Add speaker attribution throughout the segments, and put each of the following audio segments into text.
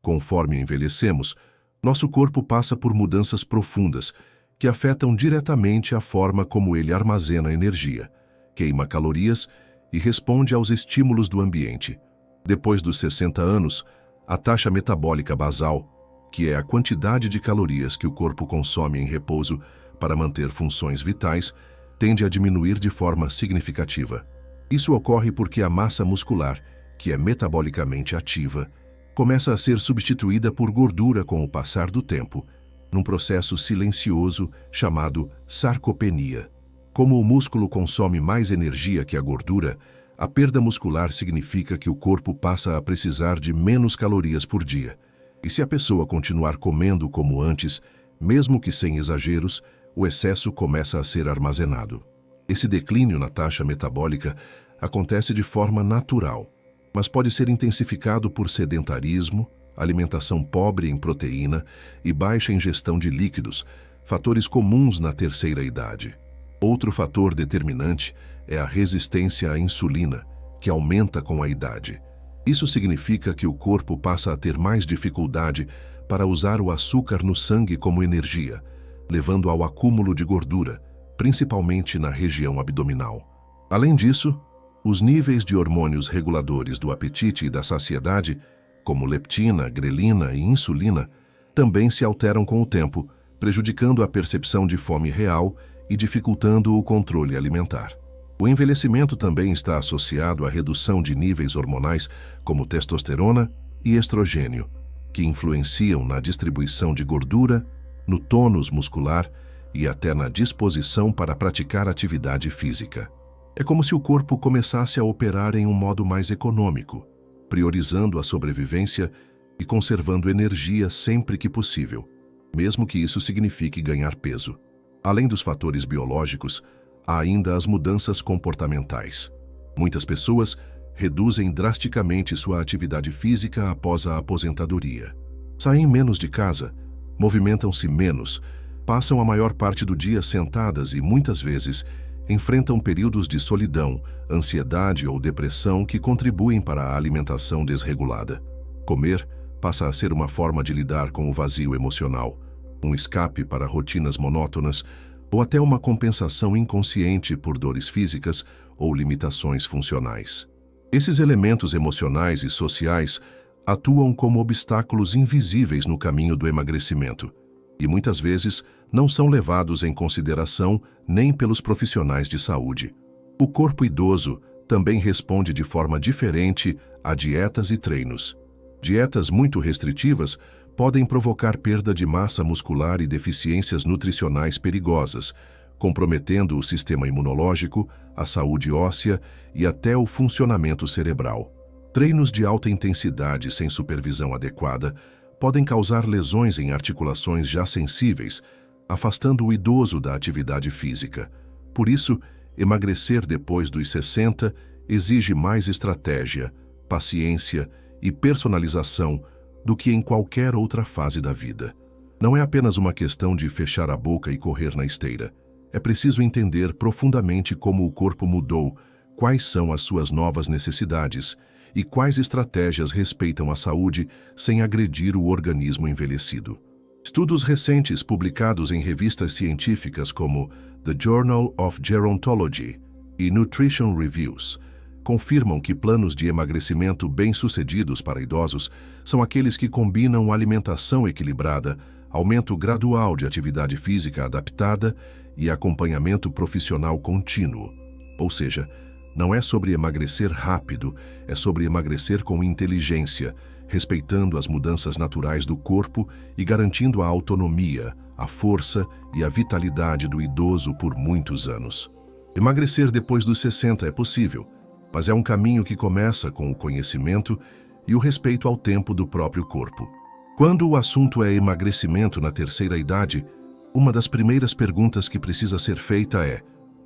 Speaker 1: Conforme envelhecemos, nosso corpo passa por mudanças profundas que afetam diretamente a forma como ele armazena energia, queima calorias e responde aos estímulos do ambiente. Depois dos 60 anos, a taxa metabólica basal, que é a quantidade de calorias que o corpo consome em repouso para manter funções vitais, tende a diminuir de forma significativa. Isso ocorre porque a massa muscular, que é metabolicamente ativa, começa a ser substituída por gordura com o passar do tempo, num processo silencioso chamado sarcopenia. Como o músculo consome mais energia que a gordura, a perda muscular significa que o corpo passa a precisar de menos calorias por dia. E se a pessoa continuar comendo como antes, mesmo que sem exageros, o excesso começa a ser armazenado. Esse declínio na taxa metabólica acontece de forma natural, mas pode ser intensificado por sedentarismo, alimentação pobre em proteína e baixa ingestão de líquidos, fatores comuns na terceira idade. Outro fator determinante é a resistência à insulina, que aumenta com a idade. Isso significa que o corpo passa a ter mais dificuldade para usar o açúcar no sangue como energia, levando ao acúmulo de gordura, principalmente na região abdominal. Além disso, os níveis de hormônios reguladores do apetite e da saciedade, como leptina, grelina e insulina, também se alteram com o tempo, prejudicando a percepção de fome real e dificultando o controle alimentar. O envelhecimento também está associado à redução de níveis hormonais como testosterona e estrogênio, que influenciam na distribuição de gordura, no tônus muscular e até na disposição para praticar atividade física. É como se o corpo começasse a operar em um modo mais econômico, priorizando a sobrevivência e conservando energia sempre que possível, mesmo que isso signifique ganhar peso. Além dos fatores biológicos, há ainda as mudanças comportamentais. Muitas pessoas reduzem drasticamente sua atividade física após a aposentadoria. Saem menos de casa, movimentam-se menos, passam a maior parte do dia sentadas e, muitas vezes, enfrentam períodos de solidão, ansiedade ou depressão que contribuem para a alimentação desregulada. Comer passa a ser uma forma de lidar com o vazio emocional, um escape para rotinas monótonas ou até uma compensação inconsciente por dores físicas ou limitações funcionais. Esses elementos emocionais e sociais atuam como obstáculos invisíveis no caminho do emagrecimento e muitas vezes não são levados em consideração nem pelos profissionais de saúde. O corpo idoso também responde de forma diferente a dietas e treinos. Dietas muito restritivas podem provocar perda de massa muscular e deficiências nutricionais perigosas, comprometendo o sistema imunológico, a saúde óssea e até o funcionamento cerebral. Treinos de alta intensidade sem supervisão adequada podem causar lesões em articulações já sensíveis, afastando o idoso da atividade física. Por isso, emagrecer depois dos 60 exige mais estratégia, paciência e personalização do que em qualquer outra fase da vida. Não é apenas uma questão de fechar a boca e correr na esteira. É preciso entender profundamente como o corpo mudou, quais são as suas novas necessidades e quais estratégias respeitam a saúde sem agredir o organismo envelhecido. Estudos recentes publicados em revistas científicas como The Journal of Gerontology e Nutrition Reviews confirmam que planos de emagrecimento bem-sucedidos para idosos são aqueles que combinam alimentação equilibrada, aumento gradual de atividade física adaptada e acompanhamento profissional contínuo. Ou seja, não é sobre emagrecer rápido, é sobre emagrecer com inteligência, respeitando as mudanças naturais do corpo e garantindo a autonomia, a força e a vitalidade do idoso por muitos anos. Emagrecer depois dos 60 é possível, mas é um caminho que começa com o conhecimento e o respeito ao tempo do próprio corpo. Quando o assunto é emagrecimento na terceira idade, uma das primeiras perguntas que precisa ser feita é: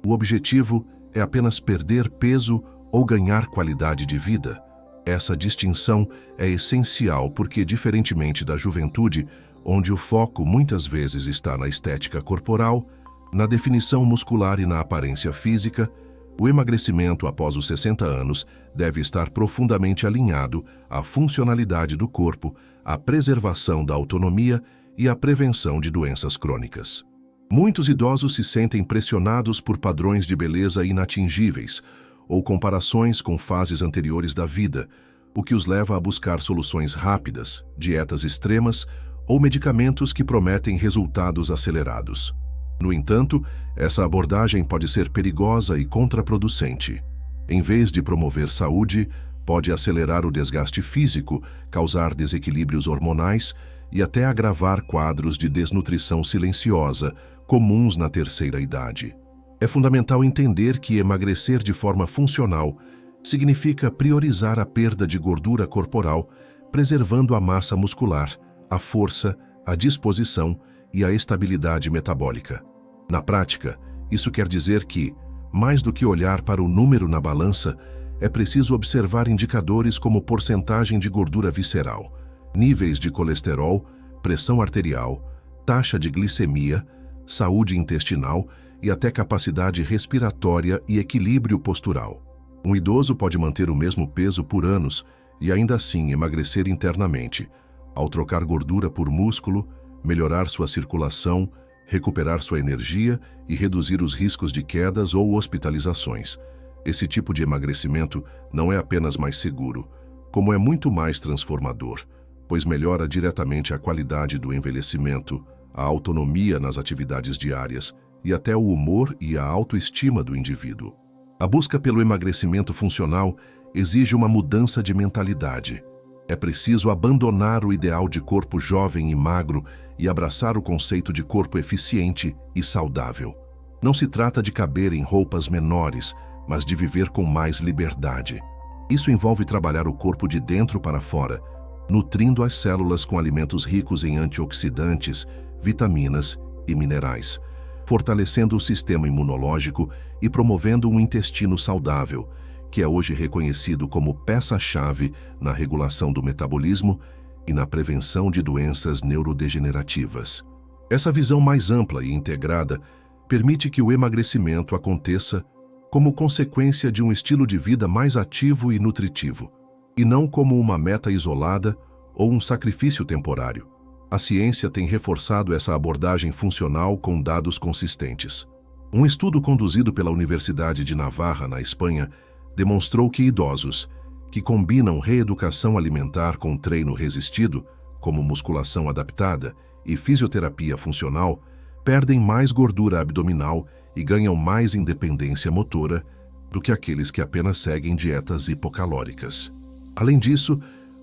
Speaker 1: o objetivo é apenas perder peso ou ganhar qualidade de vida? Essa distinção é essencial porque, diferentemente da juventude, onde o foco muitas vezes está na estética corporal, na definição muscular e na aparência física, o emagrecimento após os 60 anos deve estar profundamente alinhado à funcionalidade do corpo, a preservação da autonomia e a prevenção de doenças crônicas. Muitos idosos se sentem pressionados por padrões de beleza inatingíveis ou comparações com fases anteriores da vida, o que os leva a buscar soluções rápidas, dietas extremas ou medicamentos que prometem resultados acelerados. No entanto, essa abordagem pode ser perigosa e contraproducente. Em vez de promover saúde, pode acelerar o desgaste físico, causar desequilíbrios hormonais e até agravar quadros de desnutrição silenciosa, comuns na terceira idade. É fundamental entender que emagrecer de forma funcional significa priorizar a perda de gordura corporal, preservando a massa muscular, a força, a disposição e a estabilidade metabólica. Na prática, isso quer dizer que, mais do que olhar para o número na balança, é preciso observar indicadores como porcentagem de gordura visceral, níveis de colesterol, pressão arterial, taxa de glicemia, saúde intestinal e até capacidade respiratória e equilíbrio postural. Um idoso pode manter o mesmo peso por anos e ainda assim emagrecer internamente, ao trocar gordura por músculo, melhorar sua circulação, recuperar sua energia e reduzir os riscos de quedas ou hospitalizações. Esse tipo de emagrecimento não é apenas mais seguro, como é muito mais transformador, pois melhora diretamente a qualidade do envelhecimento, a autonomia nas atividades diárias e até o humor e a autoestima do indivíduo. A busca pelo emagrecimento funcional exige uma mudança de mentalidade. É preciso abandonar o ideal de corpo jovem e magro e abraçar o conceito de corpo eficiente e saudável. Não se trata de caber em roupas menores, mas de viver com mais liberdade. Isso envolve trabalhar o corpo de dentro para fora, nutrindo as células com alimentos ricos em antioxidantes, vitaminas e minerais, fortalecendo o sistema imunológico e promovendo um intestino saudável, que é hoje reconhecido como peça-chave na regulação do metabolismo e na prevenção de doenças neurodegenerativas. Essa visão mais ampla e integrada permite que o emagrecimento aconteça como consequência de um estilo de vida mais ativo e nutritivo, e não como uma meta isolada ou um sacrifício temporário. A ciência tem reforçado essa abordagem funcional com dados consistentes. Um estudo conduzido pela Universidade de Navarra, na Espanha, demonstrou que idosos que combinam reeducação alimentar com treino resistido, como musculação adaptada e fisioterapia funcional, perdem mais gordura abdominal e ganham mais independência motora do que aqueles que apenas seguem dietas hipocalóricas. Além disso,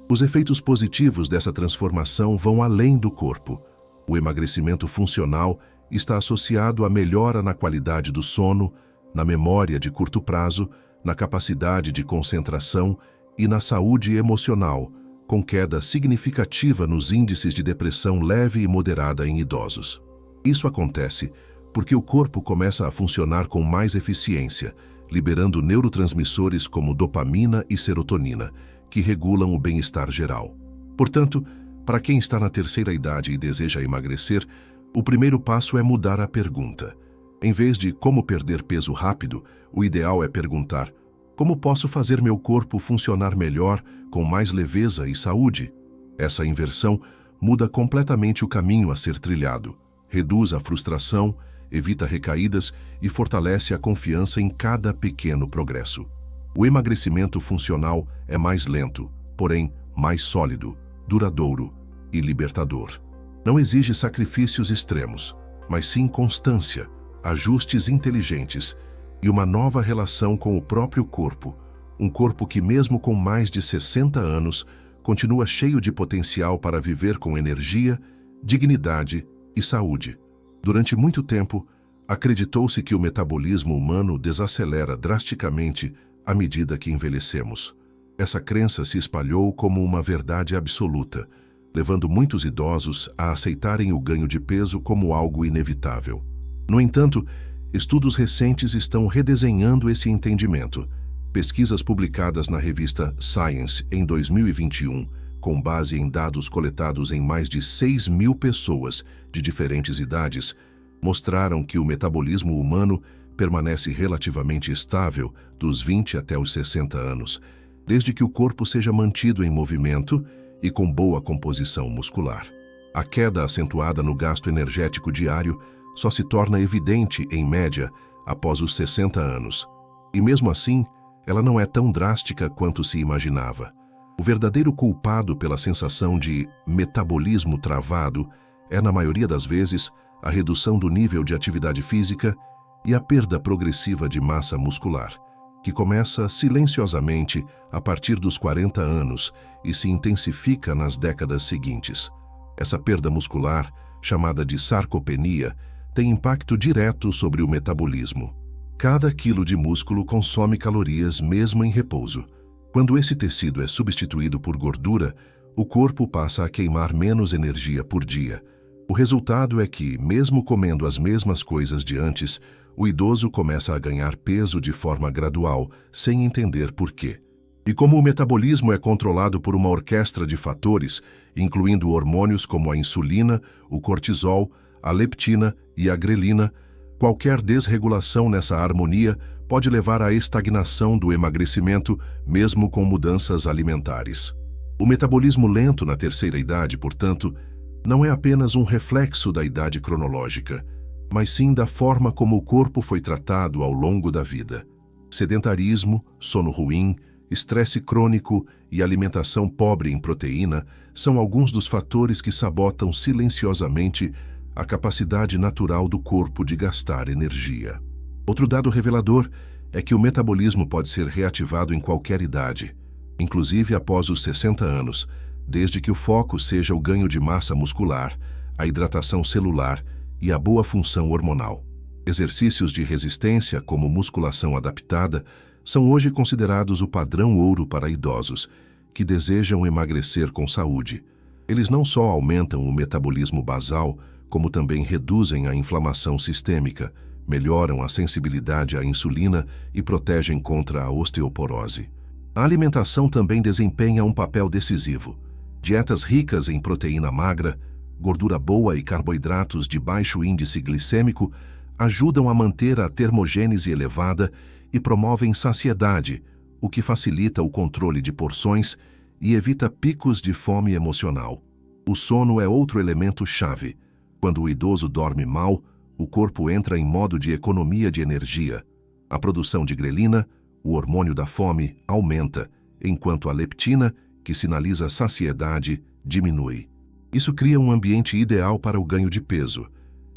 Speaker 1: os efeitos positivos dessa transformação vão além do corpo. O emagrecimento funcional está associado à melhora na qualidade do sono, na memória de curto prazo, na capacidade de concentração e na saúde emocional, com queda significativa nos índices de depressão leve e moderada em idosos. Isso acontece porque o corpo começa a funcionar com mais eficiência, liberando neurotransmissores como dopamina e serotonina, que regulam o bem-estar geral. Portanto, para quem está na terceira idade e deseja emagrecer, o primeiro passo é mudar a pergunta. Em vez de como perder peso rápido, o ideal é perguntar: como posso fazer meu corpo funcionar melhor, com mais leveza e saúde? Essa inversão muda completamente o caminho a ser trilhado, reduz a frustração, evita recaídas e fortalece a confiança em cada pequeno progresso. O emagrecimento funcional é mais lento, porém mais sólido, duradouro e libertador. Não exige sacrifícios extremos, mas sim constância, ajustes inteligentes e uma nova relação com o próprio corpo, um corpo que mesmo com mais de 60 anos continua cheio de potencial para viver com energia, dignidade e saúde. Durante muito tempo, acreditou-se que o metabolismo humano desacelera drasticamente à medida que envelhecemos. Essa crença se espalhou como uma verdade absoluta, levando muitos idosos a aceitarem o ganho de peso como algo inevitável. No entanto, estudos recentes estão redesenhando esse entendimento. Pesquisas publicadas na revista Science em 2021, com base em dados coletados em mais de 6.000 pessoas de diferentes idades, mostraram que o metabolismo humano permanece relativamente estável dos 20 até os 60 anos, desde que o corpo seja mantido em movimento e com boa composição muscular. A queda acentuada no gasto energético diário só se torna evidente, em média, após os 60 anos. E mesmo assim, ela não é tão drástica quanto se imaginava. O verdadeiro culpado pela sensação de metabolismo travado é, na maioria das vezes, a redução do nível de atividade física e a perda progressiva de massa muscular, que começa silenciosamente a partir dos 40 anos e se intensifica nas décadas seguintes. Essa perda muscular, chamada de sarcopenia, tem impacto direto sobre o metabolismo. Cada quilo de músculo consome calorias mesmo em repouso. Quando esse tecido é substituído por gordura, o corpo passa a queimar menos energia por dia. O resultado é que, mesmo comendo as mesmas coisas de antes, o idoso começa a ganhar peso de forma gradual, sem entender por quê. E como o metabolismo é controlado por uma orquestra de fatores, incluindo hormônios como a insulina, o cortisol, a leptina e a grelina, qualquer desregulação nessa harmonia pode levar à estagnação do emagrecimento, mesmo com mudanças alimentares. O metabolismo lento na terceira idade, portanto, não é apenas um reflexo da idade cronológica, mas sim da forma como o corpo foi tratado ao longo da vida. Sedentarismo, sono ruim, estresse crônico e alimentação pobre em proteína são alguns dos fatores que sabotam silenciosamente a capacidade natural do corpo de gastar energia. Outro dado revelador é que o metabolismo pode ser reativado em qualquer idade, inclusive após os 60 anos, desde que o foco seja o ganho de massa muscular, a hidratação celular e a boa função hormonal. Exercícios de resistência, como musculação adaptada, são hoje considerados o padrão ouro para idosos que desejam emagrecer com saúde. Eles não só aumentam o metabolismo basal, como também reduzem a inflamação sistêmica, melhoram a sensibilidade à insulina e protegem contra a osteoporose. A alimentação também desempenha um papel decisivo. Dietas ricas em proteína magra, gordura boa e carboidratos de baixo índice glicêmico ajudam a manter a termogênese elevada e promovem saciedade, o que facilita o controle de porções e evita picos de fome emocional. O sono é outro elemento chave. Quando o idoso dorme mal, o corpo entra em modo de economia de energia. A produção de grelina, o hormônio da fome, aumenta, enquanto a leptina, que sinaliza saciedade, diminui. Isso cria um ambiente ideal para o ganho de peso,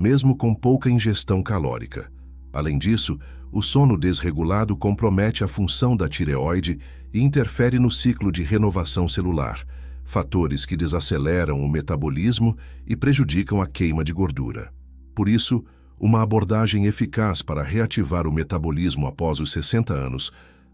Speaker 1: mesmo com pouca ingestão calórica. Além disso, o sono desregulado compromete a função da tireoide e interfere no ciclo de renovação celular, fatores que desaceleram o metabolismo e prejudicam a queima de gordura. Por isso, uma abordagem eficaz para reativar o metabolismo após os 60 anos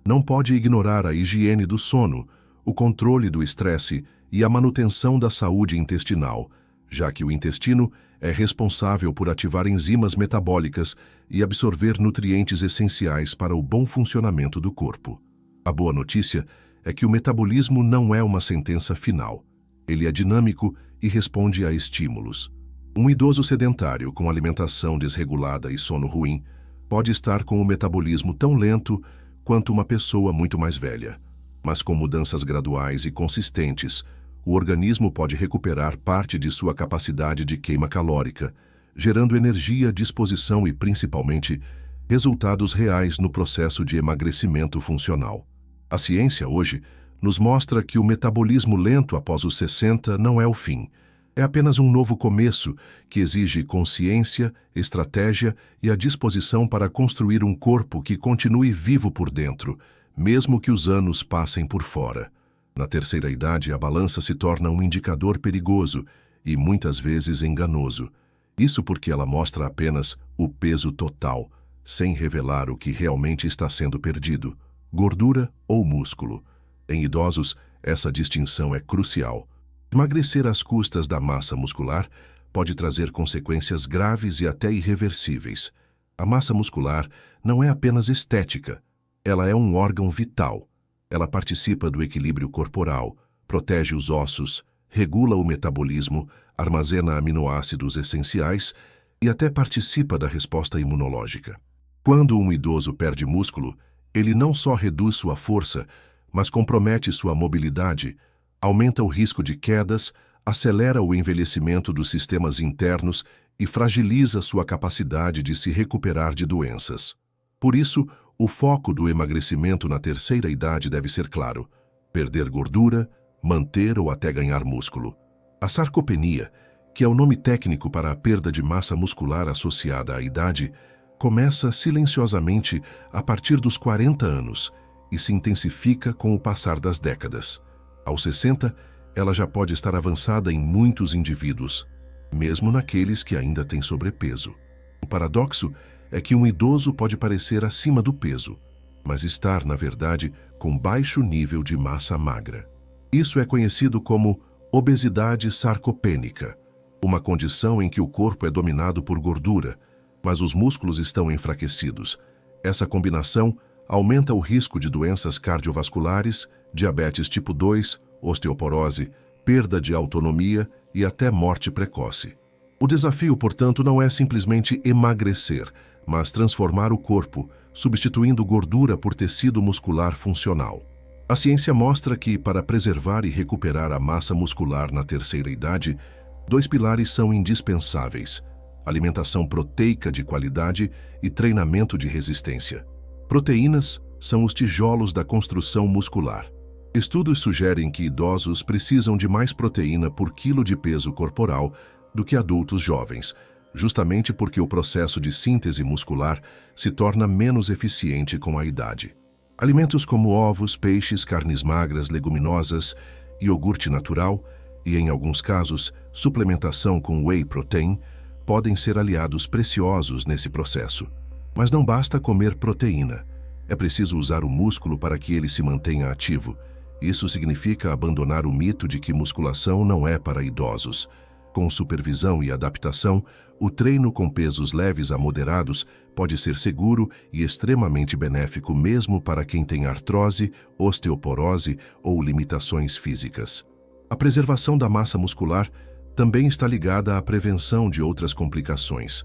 Speaker 1: não pode ignorar a higiene do sono, o controle do estresse e a manutenção da saúde intestinal, já que o intestino é responsável por ativar enzimas metabólicas e absorver nutrientes essenciais para o bom funcionamento do corpo. A boa notícia é que o metabolismo não é uma sentença final. Ele é dinâmico e responde a estímulos. Um idoso sedentário com alimentação desregulada e sono ruim pode estar com o metabolismo tão lento quanto uma pessoa muito mais velha. Mas com mudanças graduais e consistentes, o organismo pode recuperar parte de sua capacidade de queima calórica, gerando energia, disposição e, principalmente, resultados reais no processo de emagrecimento funcional. A ciência, hoje, nos mostra que o metabolismo lento após os 60 não é o fim. É apenas um novo começo que exige consciência, estratégia e a disposição para construir um corpo que continue vivo por dentro, mesmo que os anos passem por fora. Na terceira idade, a balança se torna um indicador perigoso e muitas vezes enganoso. Isso porque ela mostra apenas o peso total, sem revelar o que realmente está sendo perdido, gordura ou músculo. Em idosos, essa distinção é crucial. Emagrecer às custas da massa muscular pode trazer consequências graves e até irreversíveis. A massa muscular não é apenas estética, ela é um órgão vital. Ela participa do equilíbrio corporal, protege os ossos, regula o metabolismo, armazena aminoácidos essenciais e até participa da resposta imunológica. Quando um idoso perde músculo, ele não só reduz sua força, mas compromete sua mobilidade, Aumenta o risco de quedas, acelera o envelhecimento dos sistemas internos e fragiliza sua capacidade de se recuperar de doenças. Por isso, o foco do emagrecimento na terceira idade deve ser claro: perder gordura, manter ou até ganhar músculo. A sarcopenia, que é o nome técnico para a perda de massa muscular associada à idade, começa silenciosamente a partir dos 40 anos e se intensifica com o passar das décadas. Aos 60, ela já pode estar avançada em muitos indivíduos, mesmo naqueles que ainda têm sobrepeso. O paradoxo é que um idoso pode parecer acima do peso, mas estar, na verdade, com baixo nível de massa magra. Isso é conhecido como obesidade sarcopênica, uma condição em que o corpo é dominado por gordura, mas os músculos estão enfraquecidos. Essa combinação aumenta o risco de doenças cardiovasculares, diabetes tipo 2, osteoporose, perda de autonomia e até morte precoce. O desafio, portanto, não é simplesmente emagrecer, mas transformar o corpo, substituindo gordura por tecido muscular funcional. A ciência mostra que, para preservar e recuperar a massa muscular na terceira idade, 2 pilares são indispensáveis: alimentação proteica de qualidade e treinamento de resistência. Proteínas são os tijolos da construção muscular. Estudos sugerem que idosos precisam de mais proteína por quilo de peso corporal do que adultos jovens, justamente porque o processo de síntese muscular se torna menos eficiente com a idade. Alimentos como ovos, peixes, carnes magras, leguminosas, iogurte natural e, em alguns casos, suplementação com whey protein podem ser aliados preciosos nesse processo. Mas não basta comer proteína. É preciso usar o músculo para que ele se mantenha ativo. Isso significa abandonar o mito de que musculação não é para idosos. Com supervisão e adaptação, o treino com pesos leves a moderados pode ser seguro e extremamente benéfico mesmo para quem tem artrose, osteoporose ou limitações físicas. A preservação da massa muscular também está ligada à prevenção de outras complicações.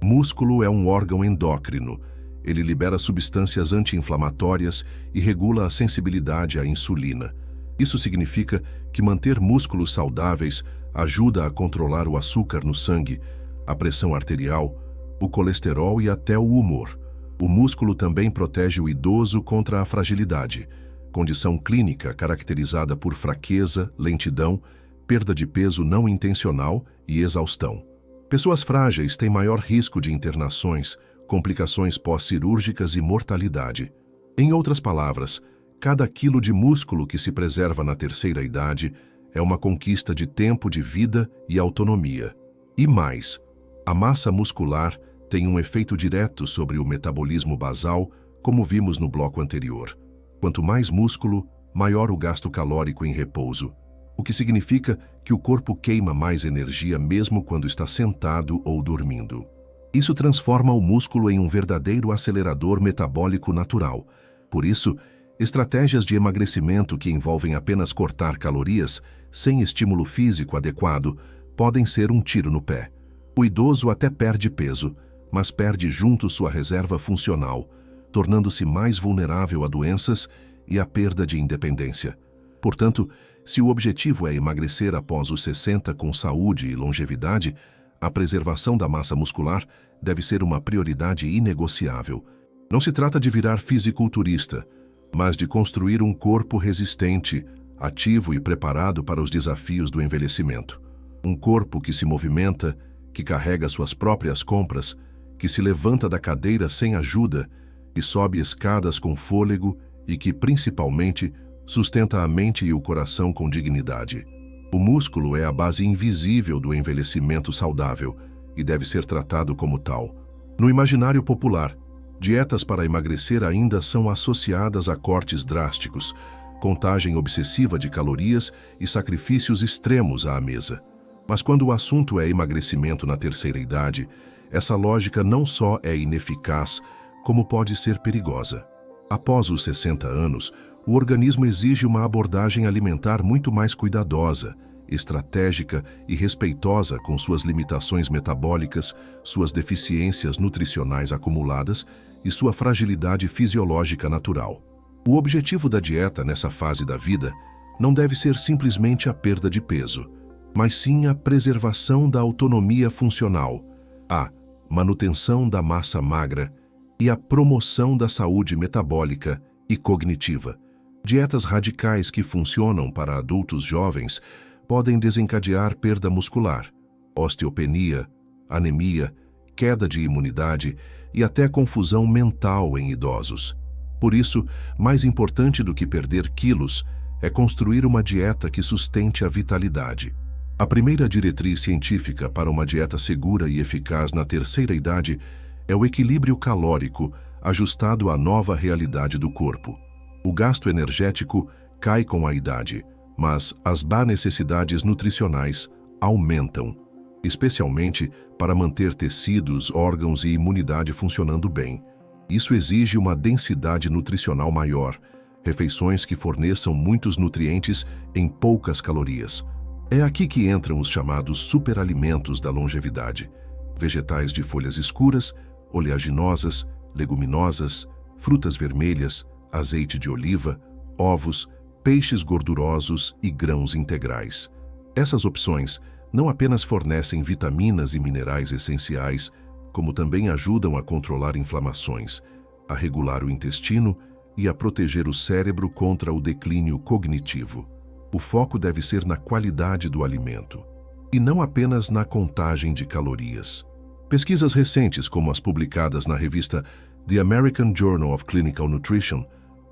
Speaker 1: Músculo é um órgão endócrino. Ele libera substâncias anti-inflamatórias e regula a sensibilidade à insulina. Isso significa que manter músculos saudáveis ajuda a controlar o açúcar no sangue, a pressão arterial, o colesterol e até o humor. O músculo também protege o idoso contra a fragilidade, condição clínica caracterizada por fraqueza, lentidão, perda de peso não intencional e exaustão. Pessoas frágeis têm maior risco de internações, complicações pós-cirúrgicas e mortalidade. Em outras palavras, cada quilo de músculo que se preserva na terceira idade é uma conquista de tempo de vida e autonomia. E mais, a massa muscular tem um efeito direto sobre o metabolismo basal, como vimos no bloco anterior. Quanto mais músculo, maior o gasto calórico em repouso, o que significa que o corpo queima mais energia mesmo quando está sentado ou dormindo. Isso transforma o músculo em um verdadeiro acelerador metabólico natural. Por isso, estratégias de emagrecimento que envolvem apenas cortar calorias, sem estímulo físico adequado, podem ser um tiro no pé. O idoso até perde peso, mas perde junto sua reserva funcional, tornando-se mais vulnerável a doenças e à perda de independência. Portanto, se o objetivo é emagrecer após os 60 com saúde e longevidade, a preservação da massa muscular deve ser uma prioridade inegociável. Não se trata de virar fisiculturista, mas de construir um corpo resistente, ativo e preparado para os desafios do envelhecimento. Um corpo que se movimenta, que carrega suas próprias compras, que se levanta da cadeira sem ajuda, que sobe escadas com fôlego e que, principalmente, sustenta a mente e o coração com dignidade. O músculo é a base invisível do envelhecimento saudável e deve ser tratado como tal. No imaginário popular, dietas para emagrecer ainda são associadas a cortes drásticos, contagem obsessiva de calorias e sacrifícios extremos à mesa. Mas quando o assunto é emagrecimento na terceira idade, essa lógica não só é ineficaz, como pode ser perigosa. Após os 60 anos, o organismo exige uma abordagem alimentar muito mais cuidadosa, estratégica e respeitosa com suas limitações metabólicas, suas deficiências nutricionais acumuladas e sua fragilidade fisiológica natural. O objetivo da dieta nessa fase da vida não deve ser simplesmente a perda de peso, mas sim a preservação da autonomia funcional, a manutenção da massa magra e a promoção da saúde metabólica e cognitiva. Dietas radicais que funcionam para adultos jovens podem desencadear perda muscular, osteopenia, anemia, queda de imunidade e até confusão mental em idosos. Por isso, mais importante do que perder quilos é construir uma dieta que sustente a vitalidade. A primeira diretriz científica para uma dieta segura e eficaz na terceira idade é o equilíbrio calórico ajustado à nova realidade do corpo. O gasto energético cai com a idade, mas as necessidades nutricionais aumentam, especialmente para manter tecidos, órgãos e imunidade funcionando bem. Isso exige uma densidade nutricional maior, refeições que forneçam muitos nutrientes em poucas calorias. É aqui que entram os chamados superalimentos da longevidade: vegetais de folhas escuras, oleaginosas, leguminosas, frutas vermelhas, azeite de oliva, ovos, peixes gordurosos e grãos integrais. Essas opções não apenas fornecem vitaminas e minerais essenciais, como também ajudam a controlar inflamações, a regular o intestino e a proteger o cérebro contra o declínio cognitivo. O foco deve ser na qualidade do alimento, e não apenas na contagem de calorias. Pesquisas recentes, como as publicadas na revista The American Journal of Clinical Nutrition,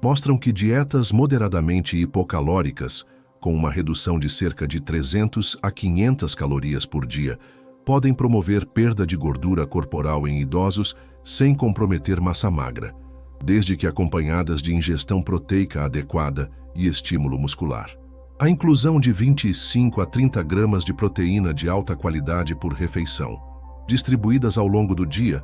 Speaker 1: mostram que dietas moderadamente hipocalóricas, com uma redução de cerca de 300 a 500 calorias por dia, podem promover perda de gordura corporal em idosos sem comprometer massa magra, desde que acompanhadas de ingestão proteica adequada e estímulo muscular. A inclusão de 25 a 30 gramas de proteína de alta qualidade por refeição, distribuídas ao longo do dia,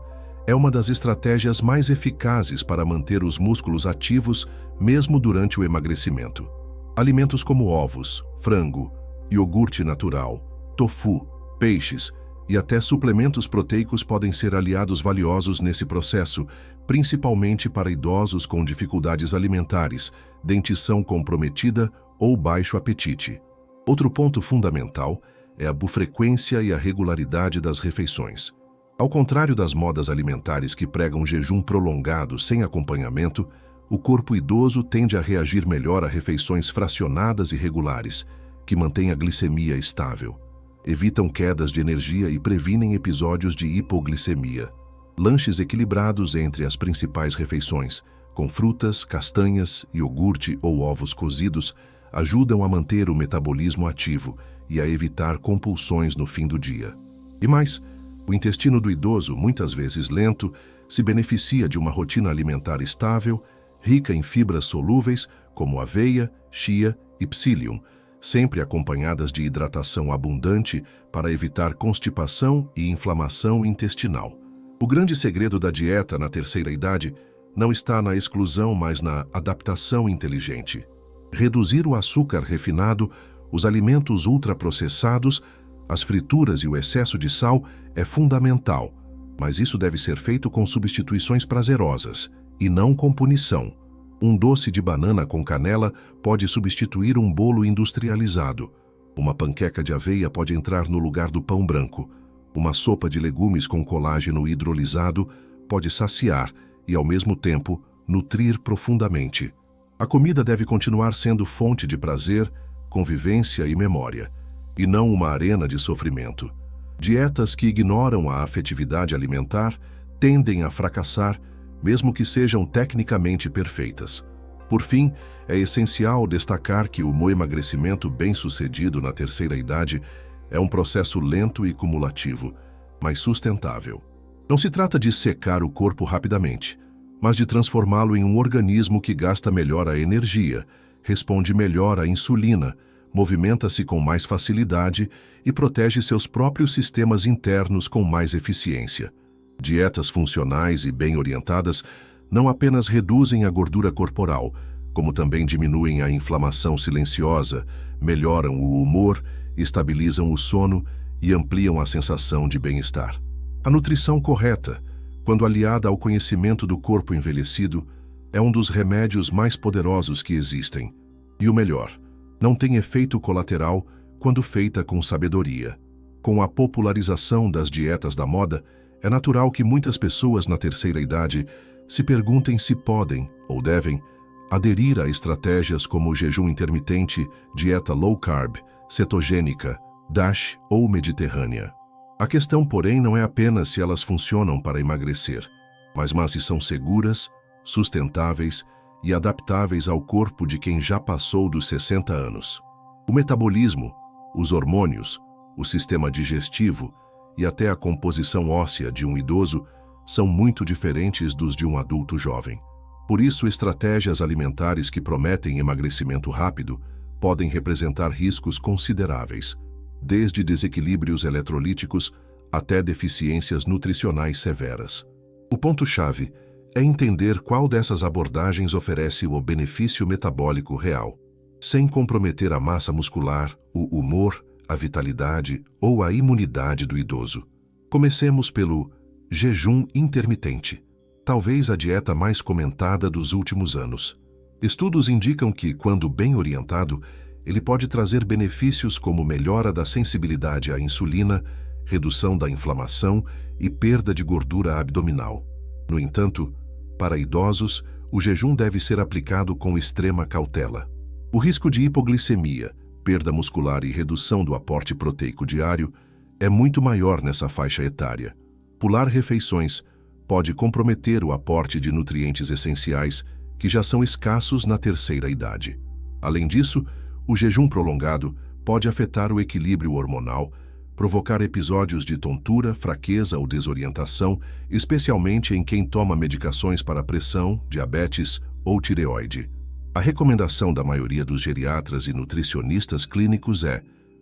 Speaker 1: é uma das estratégias mais eficazes para manter os músculos ativos mesmo durante o emagrecimento. Alimentos como ovos, frango, iogurte natural, tofu, peixes e até suplementos proteicos podem ser aliados valiosos nesse processo, principalmente para idosos com dificuldades alimentares, dentição comprometida ou baixo apetite. Outro ponto fundamental é a frequência e a regularidade das refeições. Ao contrário das modas alimentares que pregam jejum prolongado sem acompanhamento, o corpo idoso tende a reagir melhor a refeições fracionadas e regulares, que mantêm a glicemia estável, evitam quedas de energia e previnem episódios de hipoglicemia. Lanches equilibrados entre as principais refeições, com frutas, castanhas, iogurte ou ovos cozidos, ajudam a manter o metabolismo ativo e a evitar compulsões no fim do dia. E mais, o intestino do idoso, muitas vezes lento, se beneficia de uma rotina alimentar estável, rica em fibras solúveis como aveia, chia e psyllium, sempre acompanhadas de hidratação abundante para evitar constipação e inflamação intestinal. O grande segredo da dieta na terceira idade não está na exclusão, mas na adaptação inteligente. Reduzir o açúcar refinado, os alimentos ultraprocessados, as frituras e o excesso de sal é fundamental, mas isso deve ser feito com substituições prazerosas e não com punição. Um doce de banana com canela pode substituir um bolo industrializado. Uma panqueca de aveia pode entrar no lugar do pão branco. Uma sopa de legumes com colágeno hidrolisado pode saciar e, ao mesmo tempo, nutrir profundamente. A comida deve continuar sendo fonte de prazer, convivência e memória, e não uma arena de sofrimento. Dietas que ignoram a afetividade alimentar tendem a fracassar, mesmo que sejam tecnicamente perfeitas. Por fim, é essencial destacar que o emagrecimento bem-sucedido na terceira idade é um processo lento e cumulativo, mas sustentável. Não se trata de secar o corpo rapidamente, mas de transformá-lo em um organismo que gasta melhor a energia, responde melhor à insulina, movimenta-se com mais facilidade e protege seus próprios sistemas internos com mais eficiência. Dietas funcionais e bem orientadas não apenas reduzem a gordura corporal, como também diminuem a inflamação silenciosa, melhoram o humor, estabilizam o sono e ampliam a sensação de bem-estar. A nutrição correta, quando aliada ao conhecimento do corpo envelhecido, é um dos remédios mais poderosos que existem. E o melhor, Não tem efeito colateral quando feita com sabedoria. Com a popularização das dietas da moda, é natural que muitas pessoas na terceira idade se perguntem se podem ou devem aderir a estratégias como o jejum intermitente, dieta low carb, cetogênica, DASH ou mediterrânea. A questão, porém, não é apenas se elas funcionam para emagrecer, mas se são seguras, sustentáveis e adaptáveis ao corpo de quem já passou dos 60 anos. O metabolismo, os hormônios, o sistema digestivo e até a composição óssea de um idoso são muito diferentes dos de um adulto jovem. Por isso, estratégias alimentares que prometem emagrecimento rápido podem representar riscos consideráveis, desde desequilíbrios eletrolíticos até deficiências nutricionais severas. O ponto-chave é entender qual dessas abordagens oferece o benefício metabólico real, sem comprometer a massa muscular, o humor, a vitalidade ou a imunidade do idoso. Comecemos pelo jejum intermitente, talvez a dieta mais comentada dos últimos anos. Estudos indicam que, quando bem orientado, ele pode trazer benefícios como melhora da sensibilidade à insulina, redução da inflamação e perda de gordura abdominal. No entanto, para idosos, o jejum deve ser aplicado com extrema cautela. O risco de hipoglicemia, perda muscular e redução do aporte proteico diário é muito maior nessa faixa etária. Pular refeições pode comprometer o aporte de nutrientes essenciais que já são escassos na terceira idade. Além disso, o jejum prolongado pode afetar o equilíbrio hormonal, provocar episódios de tontura, fraqueza ou desorientação, especialmente em quem toma medicações para pressão, diabetes ou tireoide. A recomendação da maioria dos geriatras e nutricionistas clínicos é: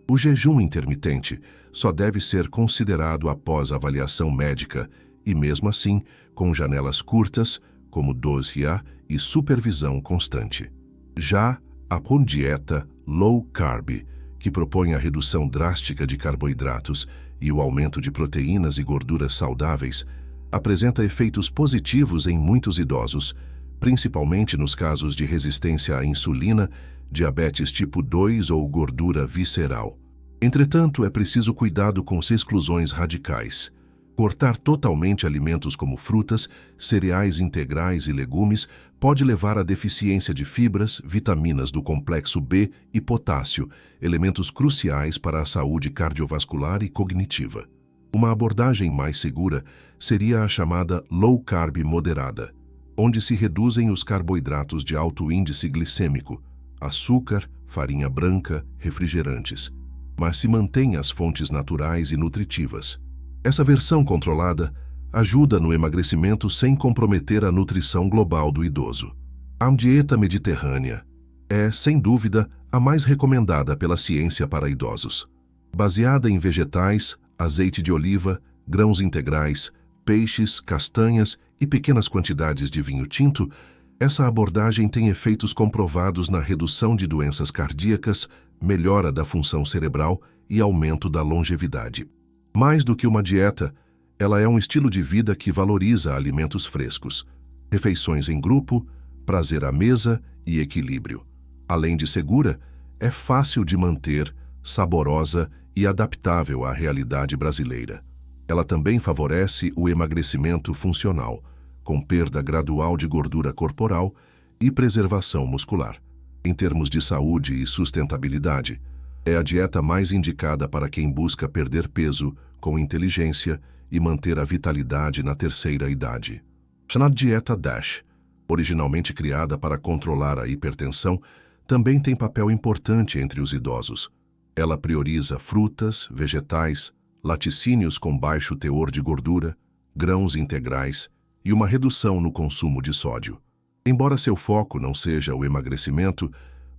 Speaker 1: o jejum intermitente só deve ser considerado após avaliação médica e, mesmo assim, com janelas curtas, como 12 e supervisão constante. Já a dieta low carb, que propõe a redução drástica de carboidratos e o aumento de proteínas e gorduras saudáveis, apresenta efeitos positivos em muitos idosos, principalmente nos casos de resistência à insulina, diabetes tipo 2 ou gordura visceral. Entretanto, é preciso cuidado com as exclusões radicais. Cortar totalmente alimentos como frutas, cereais integrais e legumes pode levar à deficiência de fibras, vitaminas do complexo B e potássio, elementos cruciais para a saúde cardiovascular e cognitiva. Uma abordagem mais segura seria a chamada low carb moderada, onde se reduzem os carboidratos de alto índice glicêmico, açúcar, farinha branca, refrigerantes, mas se mantém as fontes naturais e nutritivas. Essa versão controlada ajuda no emagrecimento sem comprometer a nutrição global do idoso. A dieta mediterrânea é, sem dúvida, a mais recomendada pela ciência para idosos. Baseada em vegetais, azeite de oliva, grãos integrais, peixes, castanhas e pequenas quantidades de vinho tinto, essa abordagem tem efeitos comprovados na redução de doenças cardíacas, melhora da função cerebral e aumento da longevidade. Mais do que uma dieta, ela é um estilo de vida que valoriza alimentos frescos, refeições em grupo, prazer à mesa e equilíbrio. Além de segura, é fácil de manter, saborosa e adaptável à realidade brasileira. Ela também favorece o emagrecimento funcional, com perda gradual de gordura corporal e preservação muscular. Em termos de saúde e sustentabilidade, é a dieta mais indicada para quem busca perder peso com inteligência e manter a vitalidade na terceira idade. Chamada dieta DASH, originalmente criada para controlar a hipertensão, também tem papel importante entre os idosos. Ela prioriza frutas, vegetais, laticínios com baixo teor de gordura, grãos integrais e uma redução no consumo de sódio. Embora seu foco não seja o emagrecimento,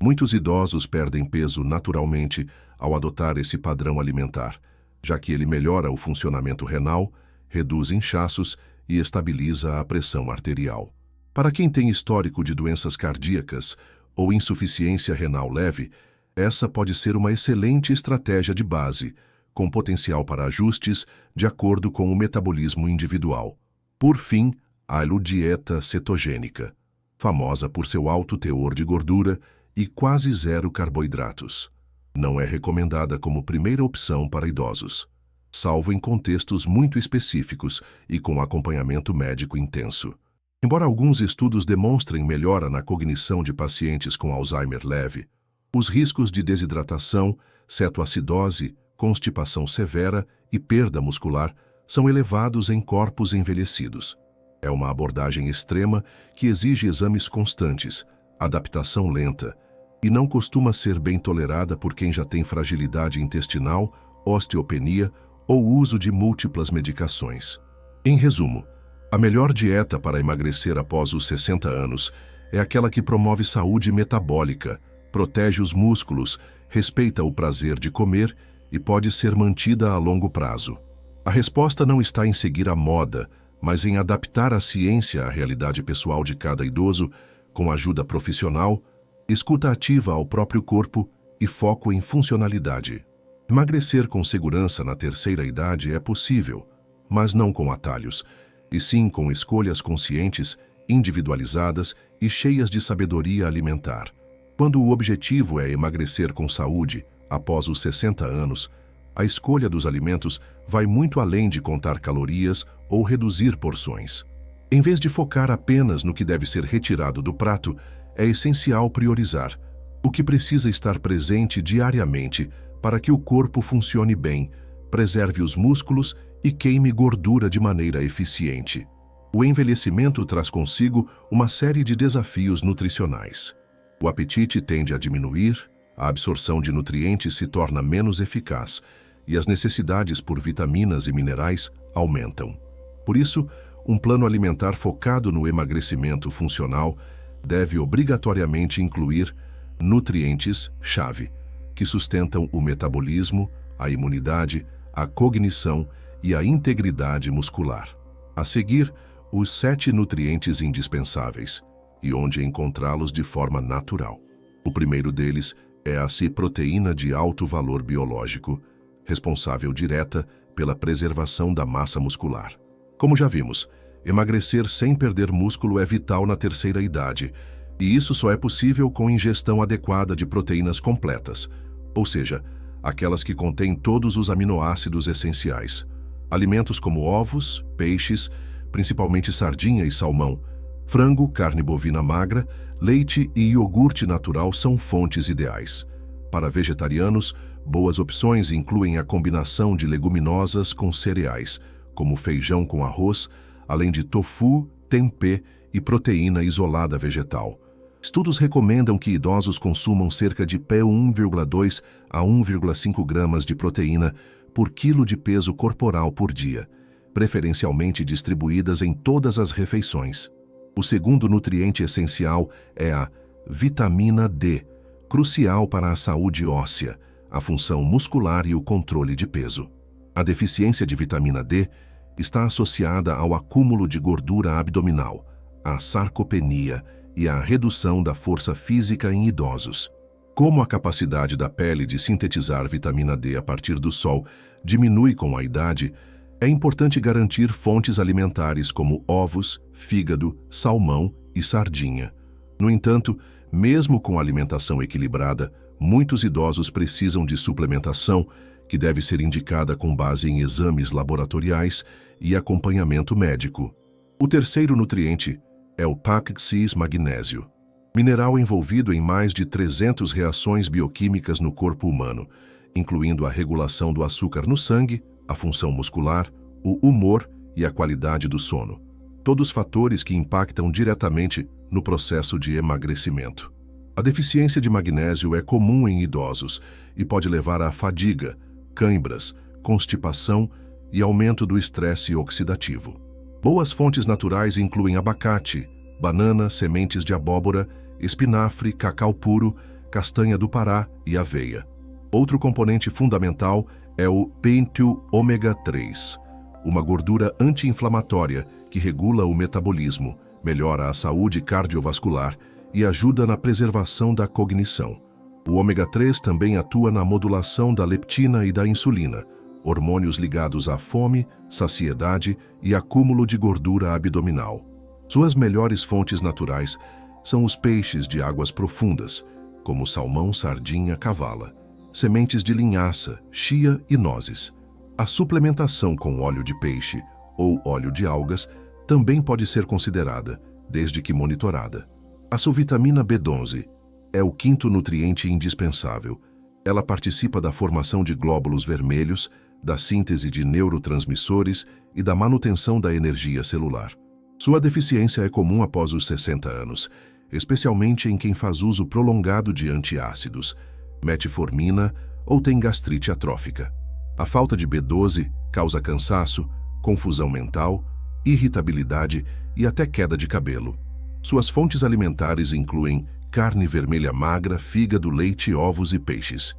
Speaker 1: muitos idosos perdem peso naturalmente ao adotar esse padrão alimentar, já que ele melhora o funcionamento renal, reduz inchaços e estabiliza a pressão arterial. Para quem tem histórico de doenças cardíacas ou insuficiência renal leve, essa pode ser uma excelente estratégia de base, com potencial para ajustes de acordo com o metabolismo individual. Por fim, a dieta cetogênica, famosa por seu alto teor de gordura e quase zero carboidratos. Não é recomendada como primeira opção para idosos, salvo em contextos muito específicos e com acompanhamento médico intenso. Embora alguns estudos demonstrem melhora na cognição de pacientes com Alzheimer leve, os riscos de desidratação, cetoacidose, constipação severa e perda muscular são elevados em corpos envelhecidos. É uma abordagem extrema que exige exames constantes, adaptação lenta, e não costuma ser bem tolerada por quem já tem fragilidade intestinal, osteopenia ou uso de múltiplas medicações. Em resumo, a melhor dieta para emagrecer após os 60 anos é aquela que promove saúde metabólica, protege os músculos, respeita o prazer de comer e pode ser mantida a longo prazo. A resposta não está em seguir a moda, mas em adaptar a ciência à realidade pessoal de cada idoso, com ajuda profissional, escuta ativa ao próprio corpo e foco em funcionalidade. Emagrecer com segurança na terceira idade é possível, mas não com atalhos, e sim com escolhas conscientes, individualizadas e cheias de sabedoria alimentar. Quando o objetivo é emagrecer com saúde após os 60 anos, a escolha dos alimentos vai muito além de contar calorias ou reduzir porções. Em vez de focar apenas no que deve ser retirado do prato, é essencial priorizar o que precisa estar presente diariamente para que o corpo funcione bem, preserve os músculos e queime gordura de maneira eficiente. O envelhecimento traz consigo uma série de desafios nutricionais. O apetite tende a diminuir, a absorção de nutrientes se torna menos eficaz e as necessidades por vitaminas e minerais aumentam. Por isso, um plano alimentar focado no emagrecimento funcional deve obrigatoriamente incluir nutrientes-chave, que sustentam o metabolismo, a imunidade, a cognição e a integridade muscular. A seguir, os 7 nutrientes indispensáveis, e onde encontrá-los de forma natural. O primeiro deles é a ciproteína de alto valor biológico, responsável direta pela preservação da massa muscular. Como já vimos, emagrecer sem perder músculo é vital na terceira idade, e isso só é possível com ingestão adequada de proteínas completas, ou seja, aquelas que contêm todos os aminoácidos essenciais. Alimentos como ovos, peixes, principalmente sardinha e salmão, frango, carne bovina magra, leite e iogurte natural são fontes ideais. Para vegetarianos, boas opções incluem a combinação de leguminosas com cereais, como feijão com arroz, além de tofu, tempê e proteína isolada vegetal. Estudos recomendam que idosos consumam cerca de 1,2 a 1,5 gramas de proteína por quilo de peso corporal por dia, preferencialmente distribuídas em todas as refeições. O segundo nutriente essencial é a vitamina D, crucial para a saúde óssea, a função muscular e o controle de peso. A deficiência de vitamina D está associada ao acúmulo de gordura abdominal, à sarcopenia e à redução da força física em idosos. Como a capacidade da pele de sintetizar vitamina D a partir do sol diminui com a idade, é importante garantir fontes alimentares como ovos, fígado, salmão e sardinha. No entanto, mesmo com alimentação equilibrada, muitos idosos precisam de suplementação, que deve ser indicada com base em exames laboratoriais e acompanhamento médico. O terceiro nutriente é o PAC-6 magnésio, mineral envolvido em mais de 300 reações bioquímicas no corpo humano, incluindo a regulação do açúcar no sangue, a função muscular, o humor e a qualidade do sono. Todos fatores que impactam diretamente no processo de emagrecimento. A deficiência de magnésio é comum em idosos e pode levar à fadiga, cãibras, constipação e aumento do estresse oxidativo. Boas fontes naturais incluem abacate, banana, sementes de abóbora, espinafre, cacau puro, castanha do Pará e aveia. Outro componente fundamental é o pêntio ômega 3, uma gordura anti-inflamatória que regula o metabolismo, melhora a saúde cardiovascular e ajuda na preservação da cognição. O ômega 3 também atua na modulação da leptina e da insulina, hormônios ligados à fome, saciedade e acúmulo de gordura abdominal. Suas melhores fontes naturais são os peixes de águas profundas, como salmão, sardinha, cavala, sementes de linhaça, chia e nozes. A suplementação com óleo de peixe ou óleo de algas também pode ser considerada, desde que monitorada. A sulvitamina B12 é o quinto nutriente indispensável. Ela participa da formação de glóbulos vermelhos, da síntese de neurotransmissores e da manutenção da energia celular. Sua deficiência é comum após os 60 anos, especialmente em quem faz uso prolongado de antiácidos, metformina ou tem gastrite atrófica. A falta de B12 causa cansaço, confusão mental, irritabilidade e até queda de cabelo. Suas fontes alimentares incluem carne vermelha magra, fígado, leite, ovos e peixes.